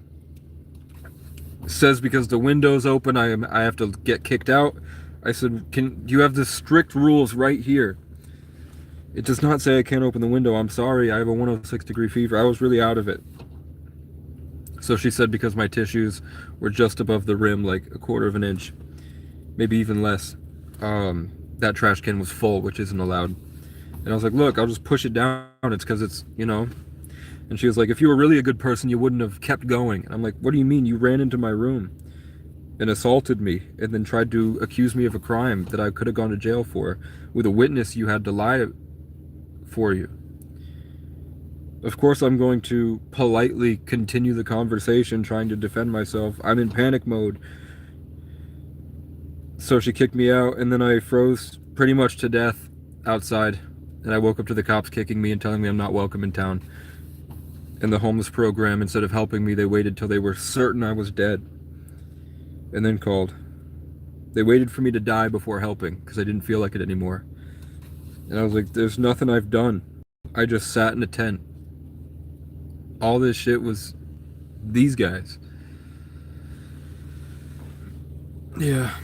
says because the window's open, I have to get kicked out. I said, you have the strict rules right here. It does not say I can't open the window. I'm sorry, I have a 106-degree fever. I was really out of it. So she said because my tissues were just above the rim, like a 1/4 of an inch, maybe even less. That trash can was full, which isn't allowed. And I was like, look, I'll just push it down. It's because it's, And she was like, if you were really a good person, you wouldn't have kept going. And I'm like, what do you mean? You ran into my room and assaulted me and then tried to accuse me of a crime that I could have gone to jail for with a witness you had to lie for you. Of course, I'm going to politely continue the conversation, trying to defend myself. I'm in panic mode. So she kicked me out, and then I froze pretty much to death outside. And I woke up to the cops kicking me and telling me I'm not welcome in town. And the homeless program, instead of helping me, they waited till they were certain I was dead. And then called. They waited for me to die before helping, because I didn't feel like it anymore. And I was like, there's nothing I've done. I just sat in a tent. All this shit was these guys. Yeah.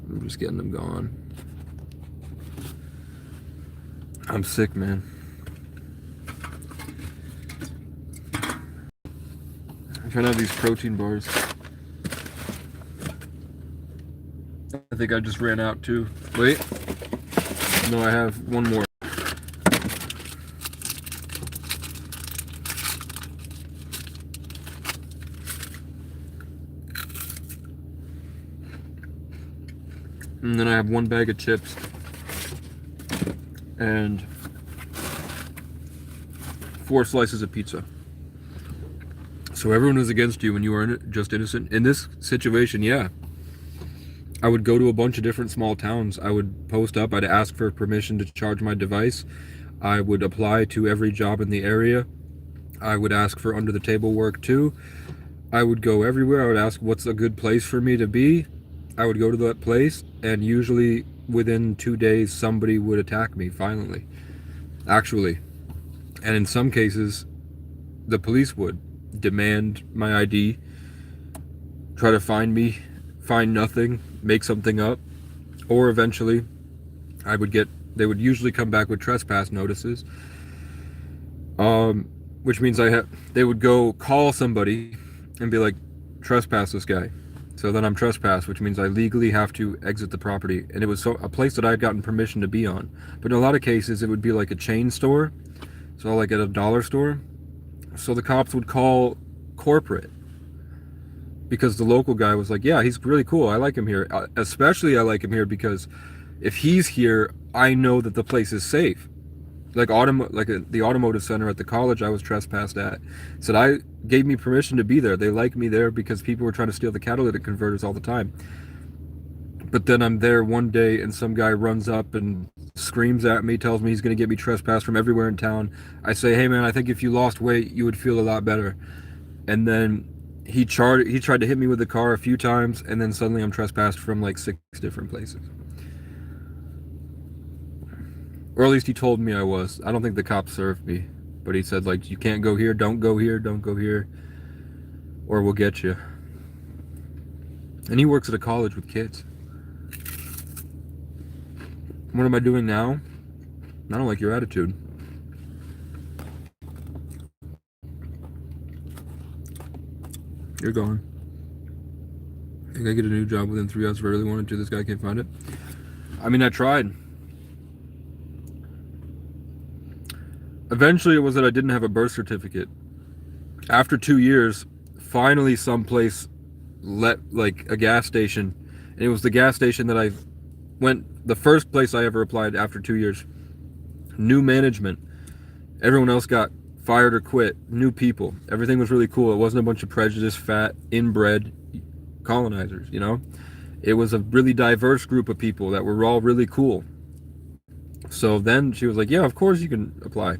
I'm just getting them gone. I'm sick, man. I'm trying to have these protein bars. I think I just ran out too. Wait. No, I have one more. And then I have 1 bag of chips and 4 slices of pizza. So everyone is against you when you are just innocent. In this situation, yeah. I would go to a bunch of different small towns. I would post up. I'd ask for permission to charge my device. I would apply to every job in the area. I would ask for under the table work too. I would go everywhere. I would ask what's a good place for me to be. I would go to that place, and usually within 2 days somebody would attack me violently, actually. And in some cases the police would demand my ID, try to find me, find nothing, make something up, or eventually they would usually come back with trespass notices, which means they would go call somebody and be like, trespass this guy. So then I'm trespassed, which means I legally have to exit the property. And it was a place that I had gotten permission to be on. But in a lot of cases, it would be like a chain store. So like at a dollar store. So the cops would call corporate because the local guy was like, yeah, he's really cool. I like him here. Especially I like him here because if he's here, I know that the place is safe. Like the automotive center at the college I was trespassed at said I gave me permission to be there. They like me there because people were trying to steal the catalytic converters all the time. But then I'm there one day and some guy runs up and screams at me, tells me he's going to get me trespassed from everywhere in town. I say, hey man, I think if you lost weight, you would feel a lot better. And then he tried to hit me with the car a few times, and then suddenly I'm trespassed from like 6 different places. Or at least he told me I was. I don't think the cops served me. But he said, like, you can't go here, don't go here, don't go here, or we'll get you. And he works at a college with kids. What am I doing now? I don't like your attitude. You're gone. I think I get a new job within 3 hours if I really wanted to. This guy can't find it. I mean, I tried. Eventually it was that I didn't have a birth certificate. After 2 years, finally someplace let, like, a gas station, and it was the gas station that I went, the first place I ever applied after 2 years. New management. Everyone else got fired or quit. New people. Everything was really cool. It wasn't a bunch of prejudiced, fat, inbred colonizers, you know? It was a really diverse group of people that were all really cool. So then she was like, yeah, of course you can apply.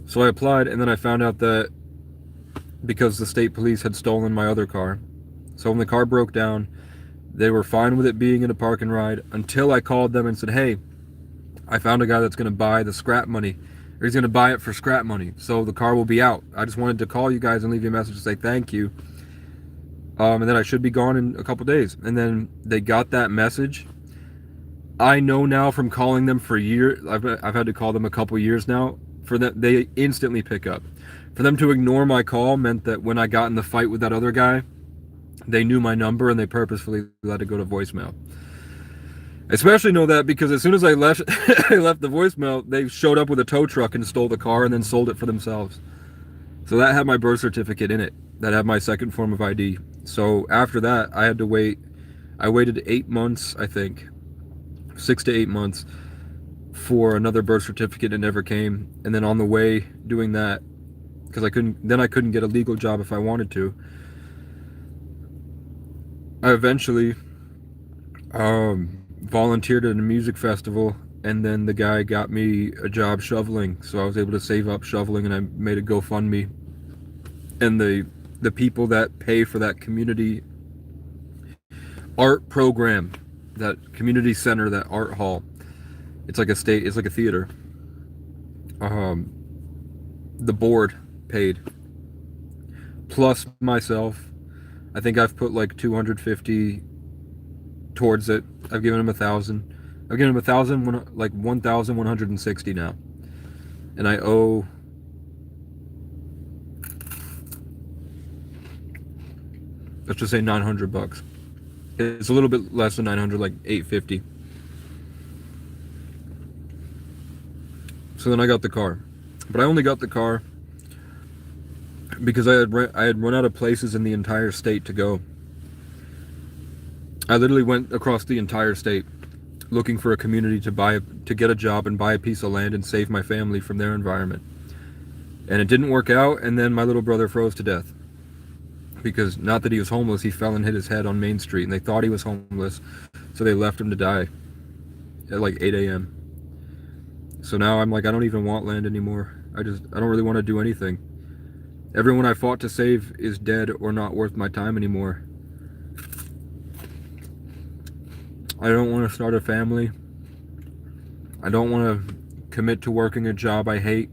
So I applied, and then I found out that because the state police had stolen my other car. So when the car broke down, they were fine with it being in a park and ride until I called them and said, hey, I found a guy that's going to buy the scrap money, or he's going to buy it for scrap money. So the car will be out. I just wanted to call you guys and leave you a message to say thank you. And then I should be gone in a couple days. And then they got that message. I know now from calling them for years, I've had to call them a couple years now, for that they instantly pick up. For them to ignore my call meant that when I got in the fight with that other guy, they knew my number and they purposefully let it go to voicemail. I especially know that because as soon as I left I left the voicemail, they showed up with a tow truck and stole the car and then sold it for themselves. So that had my birth certificate in it. That had my second form of ID. So after that, I had to wait. I waited 8 months, I think. 6 to 8 months for another birth certificate. It never came. And then on the way doing that, because I couldn't get a legal job if I wanted to, I eventually volunteered at a music festival, and then the guy got me a job shoveling, so I was able to save up shoveling, and I made a GoFundMe. And the people that pay for that community art program, that community center, that art hall, it's like a theater. The board paid, plus myself. I think I've put like $250 towards it. I've given him $1,000. I've given him $1,000, like $1,160 now, and I owe. Let's just say $900. It's a little bit less than 900, like $850. So then I got the car, but I only got the car because I had run out of places in the entire state to go. I literally went across the entire state looking for a community to get a job and buy a piece of land and save my family from their environment. And it didn't work out, and then my little brother froze to death. Because not that he was homeless, he fell and hit his head on Main Street, and they thought he was homeless, so they left him to die at like 8 a.m. So now I'm like, I don't even want land anymore. I don't really want to do anything. Everyone I fought to save is dead or not worth my time anymore. I don't want to start a family. I don't want to commit to working a job I hate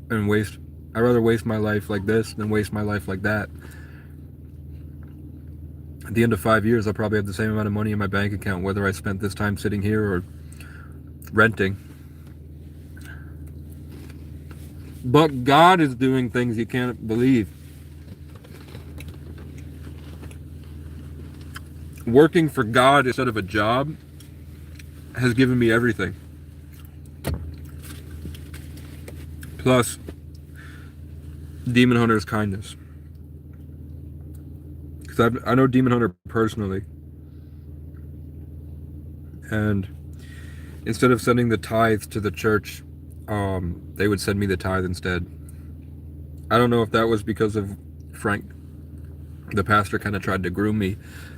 and I'd rather waste my life like this than waste my life like that. At the end of 5 years, I'll probably have the same amount of money in my bank account, whether I spent this time sitting here or renting. But God is doing things you can't believe. Working for God instead of a job has given me everything. Plus, Demon Hunter's kindness. Because I know Demon Hunter personally. And instead of sending the tithe to the church, they would send me the tithe instead. I don't know if that was because of Frank, the pastor, kind of tried to groom me.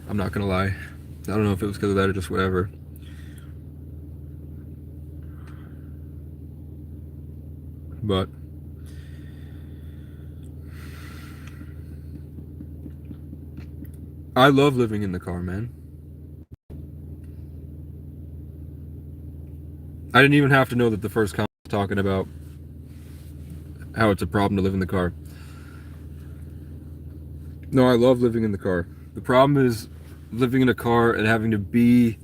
I'm not gonna lie. I don't know if it was because of that or just whatever. But I love living in the car, man. I didn't even have to know that the first comment was talking about how it's a problem to live in the car. No, I love living in the car. The problem is living in a car and having to be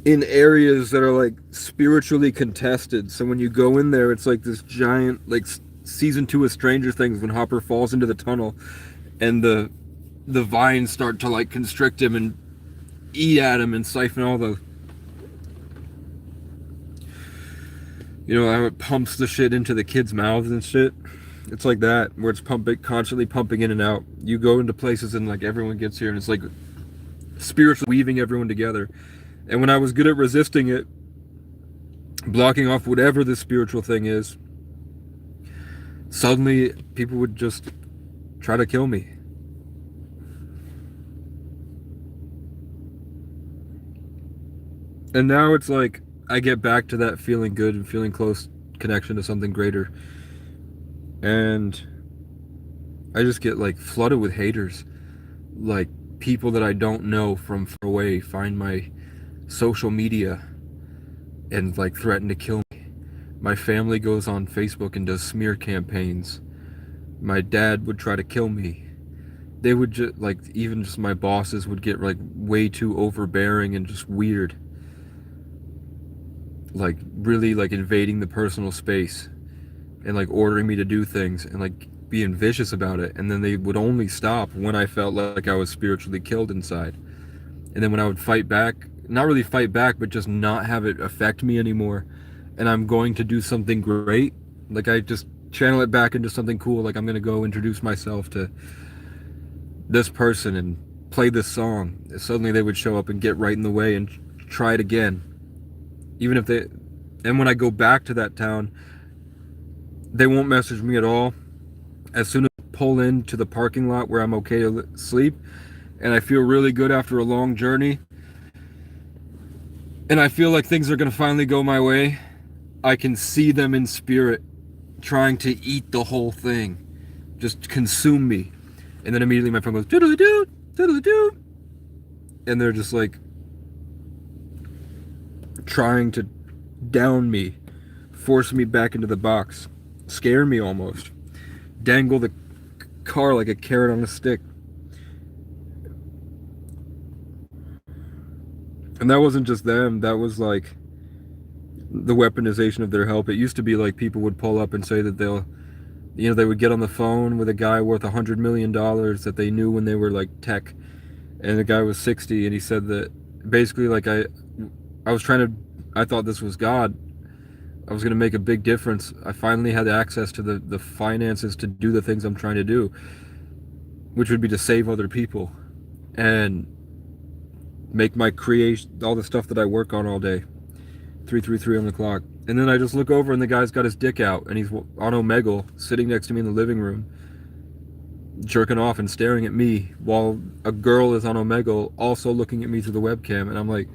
in areas that are like spiritually contested. So when you go in there, it's like this giant, like season 2 of Stranger Things when Hopper falls into the tunnel and the vines start to like constrict him and eat at him and siphon all the, you know, how it pumps the shit into the kids' mouths and shit. It's like that, where it's constantly pumping in and out. You go into places and like everyone gets here and it's like spiritually weaving everyone together. And when I was good at resisting it, blocking off whatever the spiritual thing is, suddenly people would just try to kill me. And now it's like I get back to that feeling good and feeling close connection to something greater. And I just get like flooded with haters. Like people that I don't know from far away find my social media and like threaten to kill me. My family goes on Facebook and does smear campaigns. My dad would try to kill me. They would just like, even just my bosses would get like way too overbearing and just weird. Like really like invading the personal space and like ordering me to do things and like being vicious about it. And then they would only stop when I felt like I was spiritually killed inside. And then when I would fight back, not really fight back, but just not have it affect me anymore, and I'm going to do something great, like I just channel it back into something cool, like I'm gonna go introduce myself to this person and play this song. Suddenly they would show up and get right in the way and try it again. Even if they, and when I go back to that town, they won't message me at all. As soon as I pull into the parking lot where I'm okay to sleep, and I feel really good after a long journey, and I feel like things are gonna finally go my way, I can see them in spirit trying to eat the whole thing, just consume me. And then immediately my phone goes doodly-doo, doodly-doo, and they're just like trying to down me, force me back into the box, scare me almost, dangle the car like a carrot on a stick. And that wasn't just them, that was like the weaponization of their help. It used to be like people would pull up and say that they'll, you know, they would get on the phone with a guy worth $100 million that they knew when they were like tech, and the guy was 60, and he said that basically like I thought this was God. I was going to make a big difference. I finally had access to the finances to do the things I'm trying to do, which would be to save other people and make my creation, all the stuff that I work on all day, 333 on the clock. And then I just look over and the guy's got his dick out and he's on Omegle sitting next to me in the living room, jerking off and staring at me while a girl is on Omegle also looking at me through the webcam. And I'm like,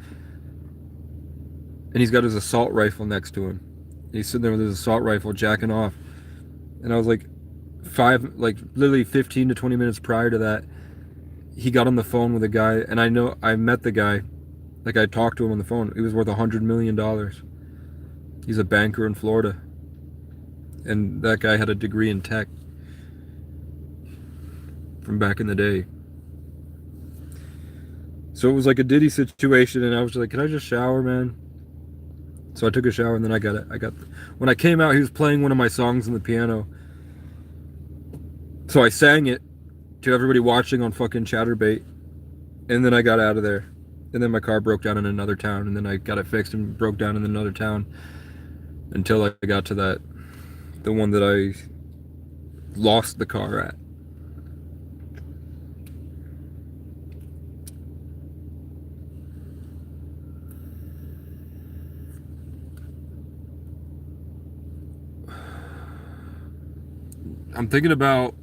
and he's got his assault rifle next to him. He's sitting there with his assault rifle jacking off. And I was like, literally 15 to 20 minutes prior to that, he got on the phone with a guy, and I met the guy, like I talked to him on the phone. He was worth $100 million. He's a banker in Florida. And that guy had a degree in tech from back in the day. So it was like a Diddy situation, and I was like, can I just shower, man? So I took a shower, and then when I came out, he was playing one of my songs on the piano. So I sang it to everybody watching on fucking Chatterbait, and then I got out of there. And then my car broke down in another town, and then I got it fixed and broke down in another town until I got to the one that I lost the car at. I'm thinking about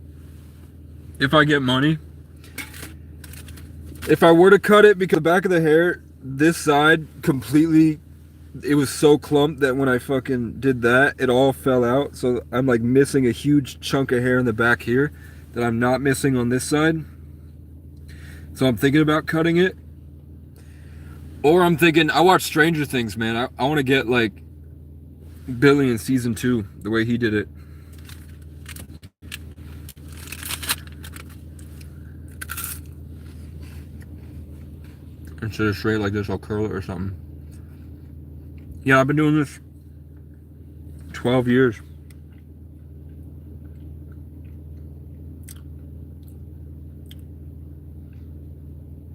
if I get money, if I were to cut it, because the back of the hair, this side completely, it was so clumped that when I fucking did that, it all fell out. So I'm like missing a huge chunk of hair in the back here that I'm not missing on this side. So I'm thinking about cutting it. Or I'm thinking, I watch Stranger Things, man. I want to get like Billy in season 2, the way he did it. Instead of straight like this, I'll curl it or something. Yeah, I've been doing this 12 years.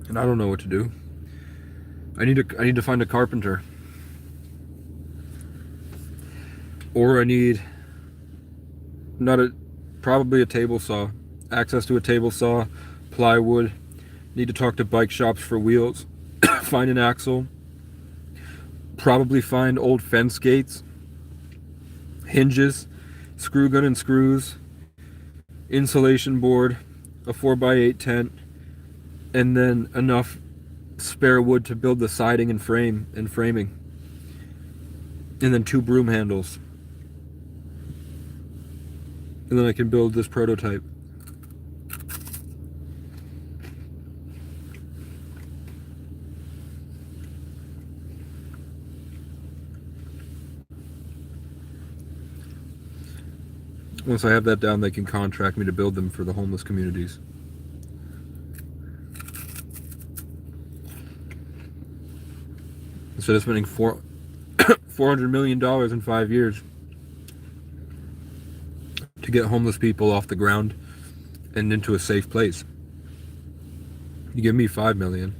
And I don't know what to do. I need to find a carpenter. Or I need probably a table saw. Access to a table saw, plywood. Need to talk to bike shops for wheels. Find an axle. Probably find old fence gates, hinges, screw gun and screws, insulation board, a 4x8 tent, and then enough spare wood to build the siding and framing. And then 2 broom handles. And then I can build this prototype. Once I have that down, they can contract me to build them for the homeless communities. Instead of spending $400 million in 5 years to get homeless people off the ground and into a safe place. You give me $5 million,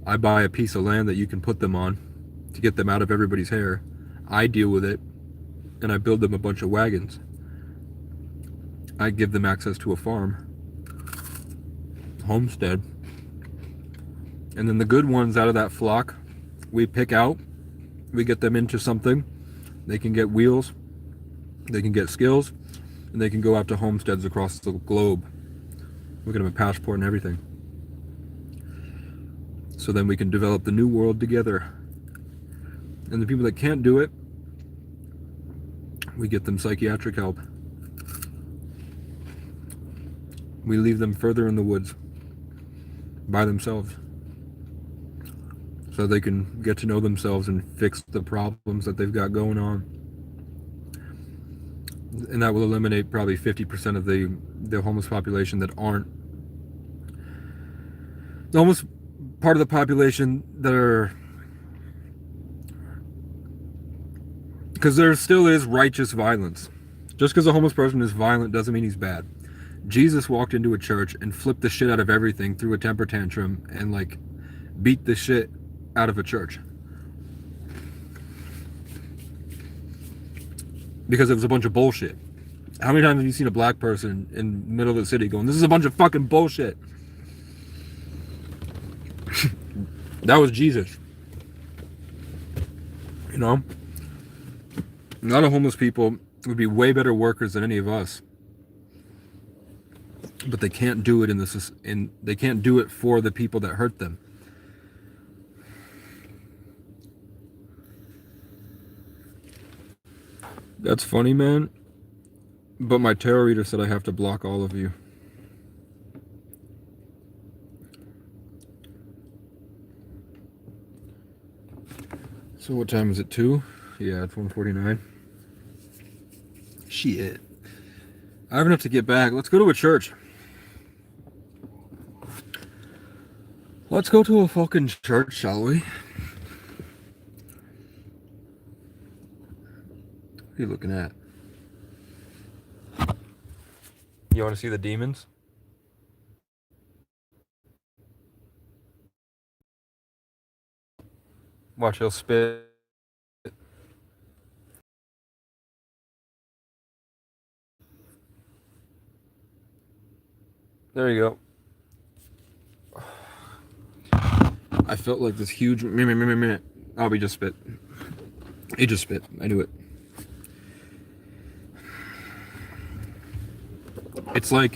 I buy a piece of land that you can put them on to get them out of everybody's hair. I deal with it, and I build them a bunch of wagons. I give them access to a farm, homestead, and then the good ones out of that flock, we pick out, we get them into something. They can get wheels, they can get skills, and they can go out to homesteads across the globe. We get them a passport and everything. So then we can develop the new world together. And the people that can't do it, we get them psychiatric help. We leave them further in the woods by themselves so they can get to know themselves and fix the problems that they've got going on. And that will eliminate probably 50% of the homeless population that aren't. The homeless part of the population that are, because there still is righteous violence. Just because a homeless person is violent doesn't mean he's bad. Jesus walked into a church and flipped the shit out of everything, threw a temper tantrum, and like beat the shit out of a church. Because it was a bunch of bullshit. How many times have you seen a black person in the middle of the city going, "This is a bunch of fucking bullshit"? That was Jesus. You know? A lot of homeless people would be way better workers than any of us. But they can't do it they can't do it for the people that hurt them. That's funny, man. But my tarot reader said I have to block all of you. So what time is it? 2? Yeah, it's 1:49. Shit. I have enough to get back. Let's go to a church. Let's go to a fucking church, shall we? What are you looking at? You want to see the demons? Watch, he'll spit. There you go. I felt like this huge. Oh, we just spit. He just spit. I knew it. It's like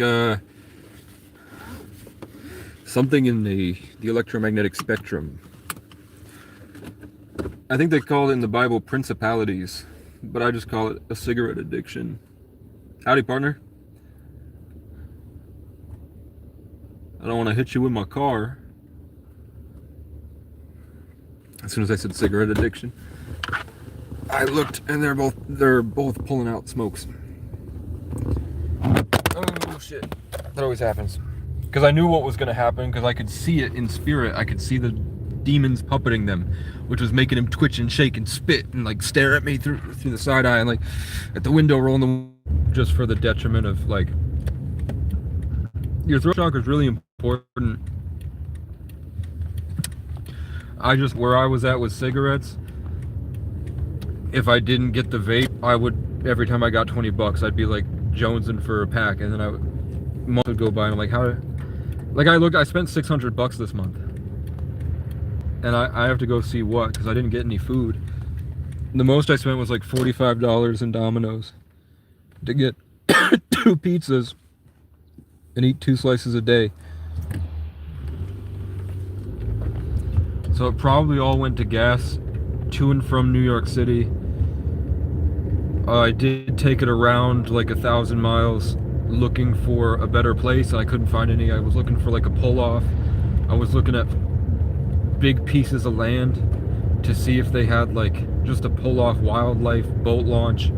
something in the electromagnetic spectrum. I think they call it in the Bible principalities, but I just call it a cigarette addiction. Howdy, partner. I don't want to hit you with my car. As soon as I said cigarette addiction, I looked and they're both pulling out smokes. Oh shit. That always happens. Because I knew what was going to happen, because I could see it in spirit. I could see the demons puppeting them, which was making him twitch and shake and spit and like stare at me through the side eye and like at the window, rolling the, just for the detriment of like, your throat chakra is really important. Where I was at with cigarettes, if I didn't get the vape, I would, every time I got $20, I'd be like jonesing for a pack, and then month would go by and I'm like, I spent $600 this month, and I have to go see what, because I didn't get any food. The most I spent was like $45 in Domino's to get 2 pizzas and eat 2 slices a day. So it probably all went to gas to and from New York City. I did take it around like 1,000 miles looking for a better place. I couldn't find any. I was looking for like a pull-off. I was looking at big pieces of land to see if they had like just a pull-off wildlife boat launch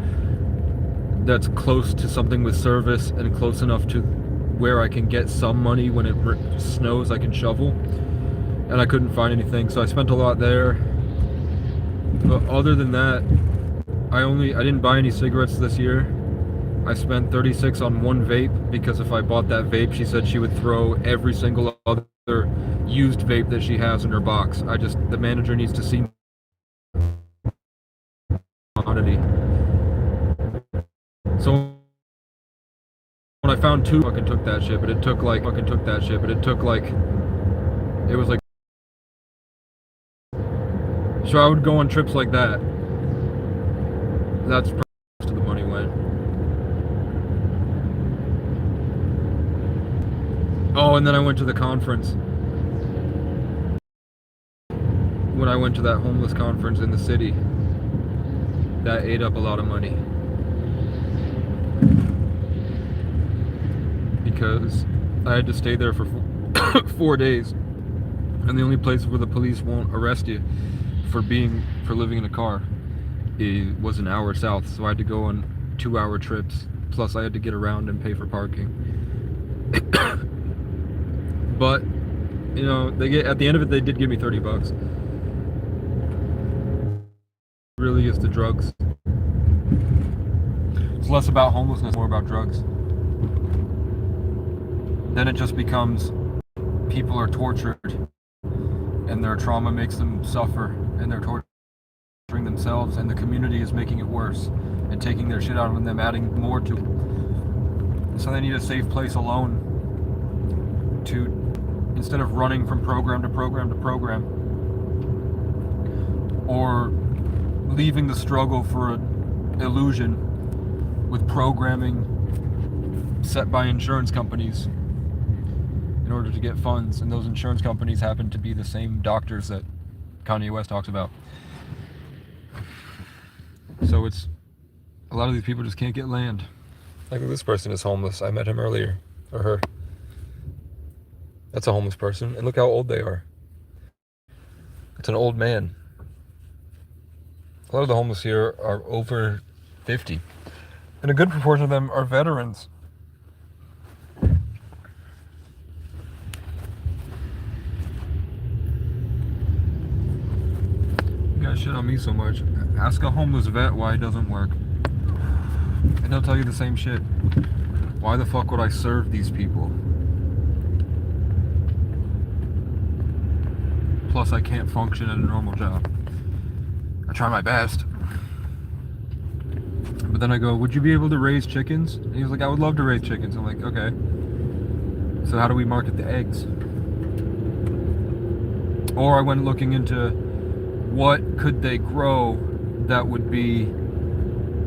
that's close to something with service and close enough to where I can get some money when it snows I can shovel. And I couldn't find anything, so I spent a lot there. But other than that, I didn't buy any cigarettes this year. I spent $36 on one vape, because if I bought that vape, she said she would throw every single other used vape that she has in her box. The manager needs to see quantity. So when I found 2, fucking took that shit, but it took like, it was like, so I would go on trips like that. That's where most of the money went. Oh, and then I went to the conference. When I went to that homeless conference in the city, that ate up a lot of money. Because I had to stay there for 4 days. And the only place where the police won't arrest you for living in a car, it was an hour south, so I had to go on 2-hour trips, plus I had to get around and pay for parking. But you know, at the end of it, they did give me $30. Really is the drugs. It's less about homelessness, more about drugs. Then it just becomes people are tortured and their trauma makes them suffer, and they're torturing themselves, and the community is making it worse and taking their shit out of them, adding more to it. So they need a safe place alone to, instead of running from program to program to program, or leaving the struggle for an illusion with programming set by insurance companies in order to get funds, and those insurance companies happen to be the same doctors that Kanye West talks about. So it's, a lot of these people just can't get land. Like this person is homeless. I met him earlier, or her. That's a homeless person, and look how old they are. It's an old man. A lot of the homeless here are over 50, and a good proportion of them are veterans. You guys shit on me so much. Ask a homeless vet why it doesn't work, and they'll tell you the same shit. Why the fuck would I serve these people? Plus, I can't function at a normal job. I try my best. But then I go, would you be able to raise chickens? And he was like, I would love to raise chickens. I'm like, okay. So how do we market the eggs? Or I went looking into what could they grow that would be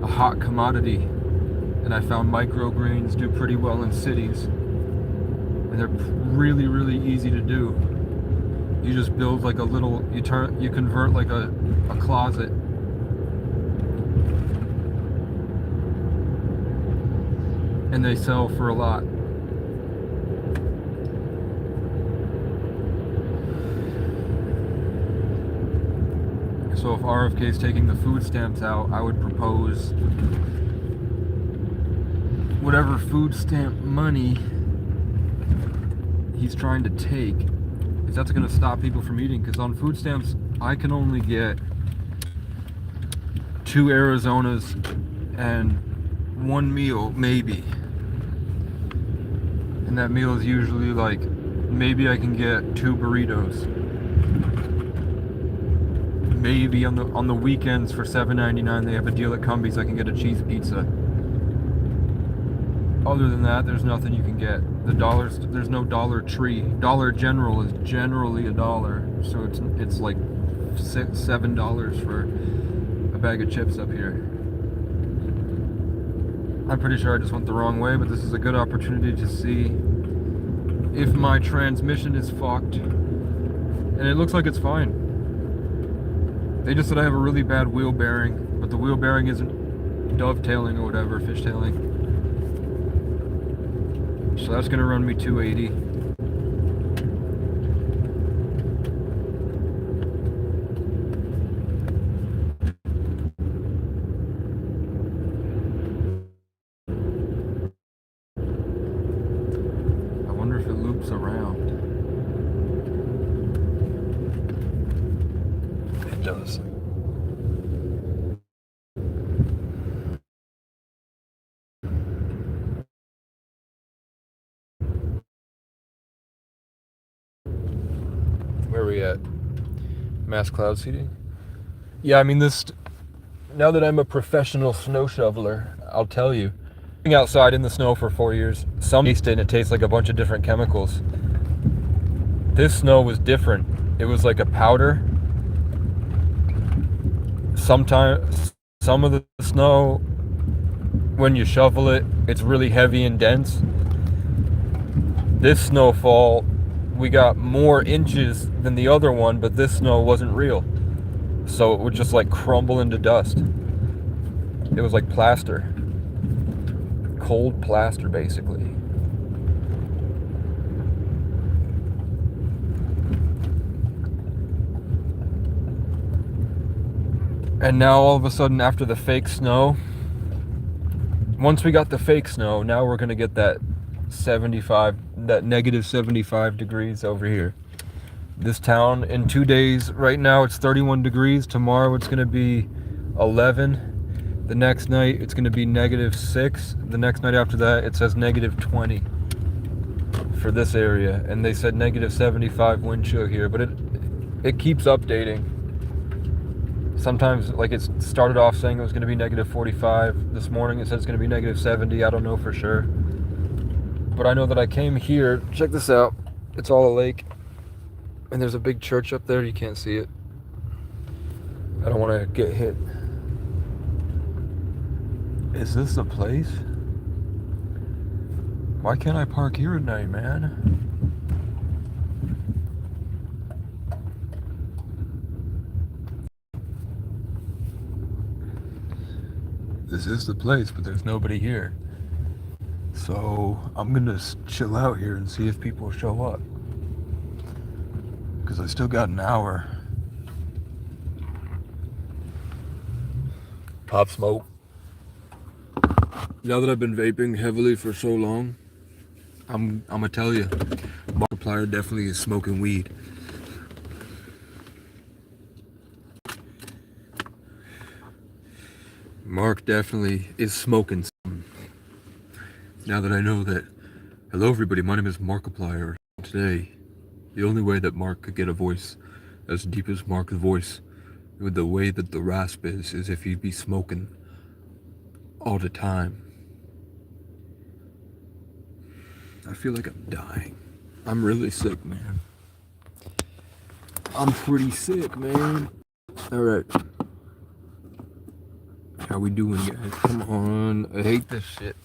a hot commodity, and I found microgreens do pretty well in cities, and they're really, really easy to do. You just build like a little, you convert like a closet, and they sell for a lot. So if RFK is taking the food stamps out, I would propose whatever food stamp money he's trying to take, is that's going to stop people from eating. Because on food stamps, I can only get 2 Arizonas and 1 meal, maybe. And that meal is usually like, maybe I can get 2 burritos. Maybe on the weekends for $7.99 they have a deal at Cumbies, I can get a cheese pizza. Other than that, there's nothing you can get. There's no Dollar Tree. Dollar General is generally $1, so it's like $7 for a bag of chips up here. I'm pretty sure I just went the wrong way, but this is a good opportunity to see if my transmission is fucked, and it looks like it's fine. They just said I have a really bad wheel bearing, but the wheel bearing isn't dovetailing or whatever, fishtailing. So that's gonna run me 280. I wonder if it loops around. It does. Where are we at? Mass cloud seeding? Yeah, I mean this, now that I'm a professional snow shoveler, I'll tell you, being outside in the snow for 4 years, some taste it and it tastes like a bunch of different chemicals. This snow was different. It was like a powder. Sometimes, some of the snow, when you shovel it, it's really heavy and dense. This snowfall, we got more inches than the other one, but this snow wasn't real. So it would just like crumble into dust. It was like plaster. Cold plaster, basically. And now all of a sudden, after the fake snow, once we got the fake snow, now we're gonna get that negative 75 degrees over here. This town in 2 days, right now it's 31 degrees. Tomorrow it's gonna be 11. The next night it's gonna be -6. The next night after that it says -20 for this area, and they said -75 wind chill here, but it keeps updating. Sometimes, like, it started off saying it was going to be -45. This morning it says it's going to be -70. I don't know for sure. But I know that I came here. Check this out. It's all a lake. And there's a big church up there. You can't see it. I don't want to get hit. Is this the place? Why can't I park here at night, man? This is the place, but there's nobody here. So I'm gonna chill out here and see if people show up, because I still got an hour. Pop smoke. Now that I've been vaping heavily for so long, I'm gonna tell you, Markiplier definitely is smoking weed. Mark definitely is smoking some. Now that I know that, hello everybody, my name is Markiplier. Today, the only way that Mark could get a voice as deep as Mark's voice, with the way that the rasp is if he'd be smoking all the time. I feel like I'm dying. I'm really sick, man. I'm pretty sick, man. Alright. How we doing, guys? Come on. I hate this shit.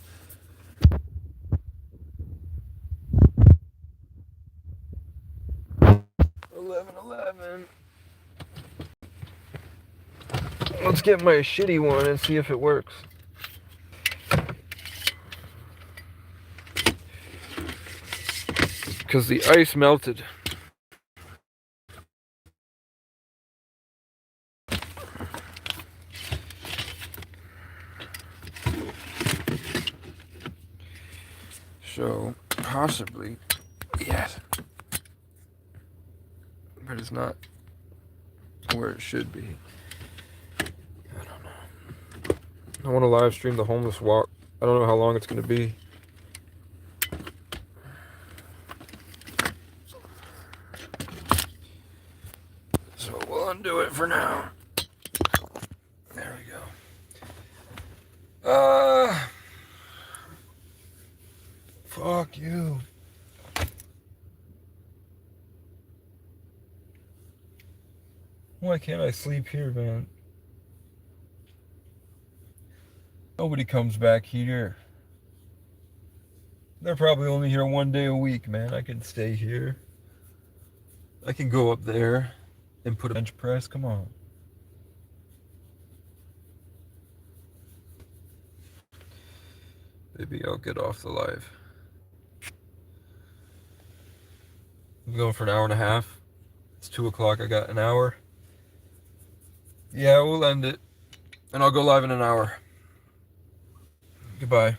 Let's get my shitty one and see if it works. Because the ice melted. So, possibly, yes. But it's not where it should be. I don't know. I want to live stream the homeless walk. I don't know how long it's going to be. So we'll undo it for now. There we go. Fuck you. Why can't I sleep here, man? Nobody comes back here. They're probably only here 1 day a week, man. I can stay here. I can go up there and put a bench press. Come on. Maybe I'll get off the live. I'm going for an hour and a half. It's 2 o'clock. I got an hour. Yeah, we'll end it. And I'll go live in an hour. Goodbye.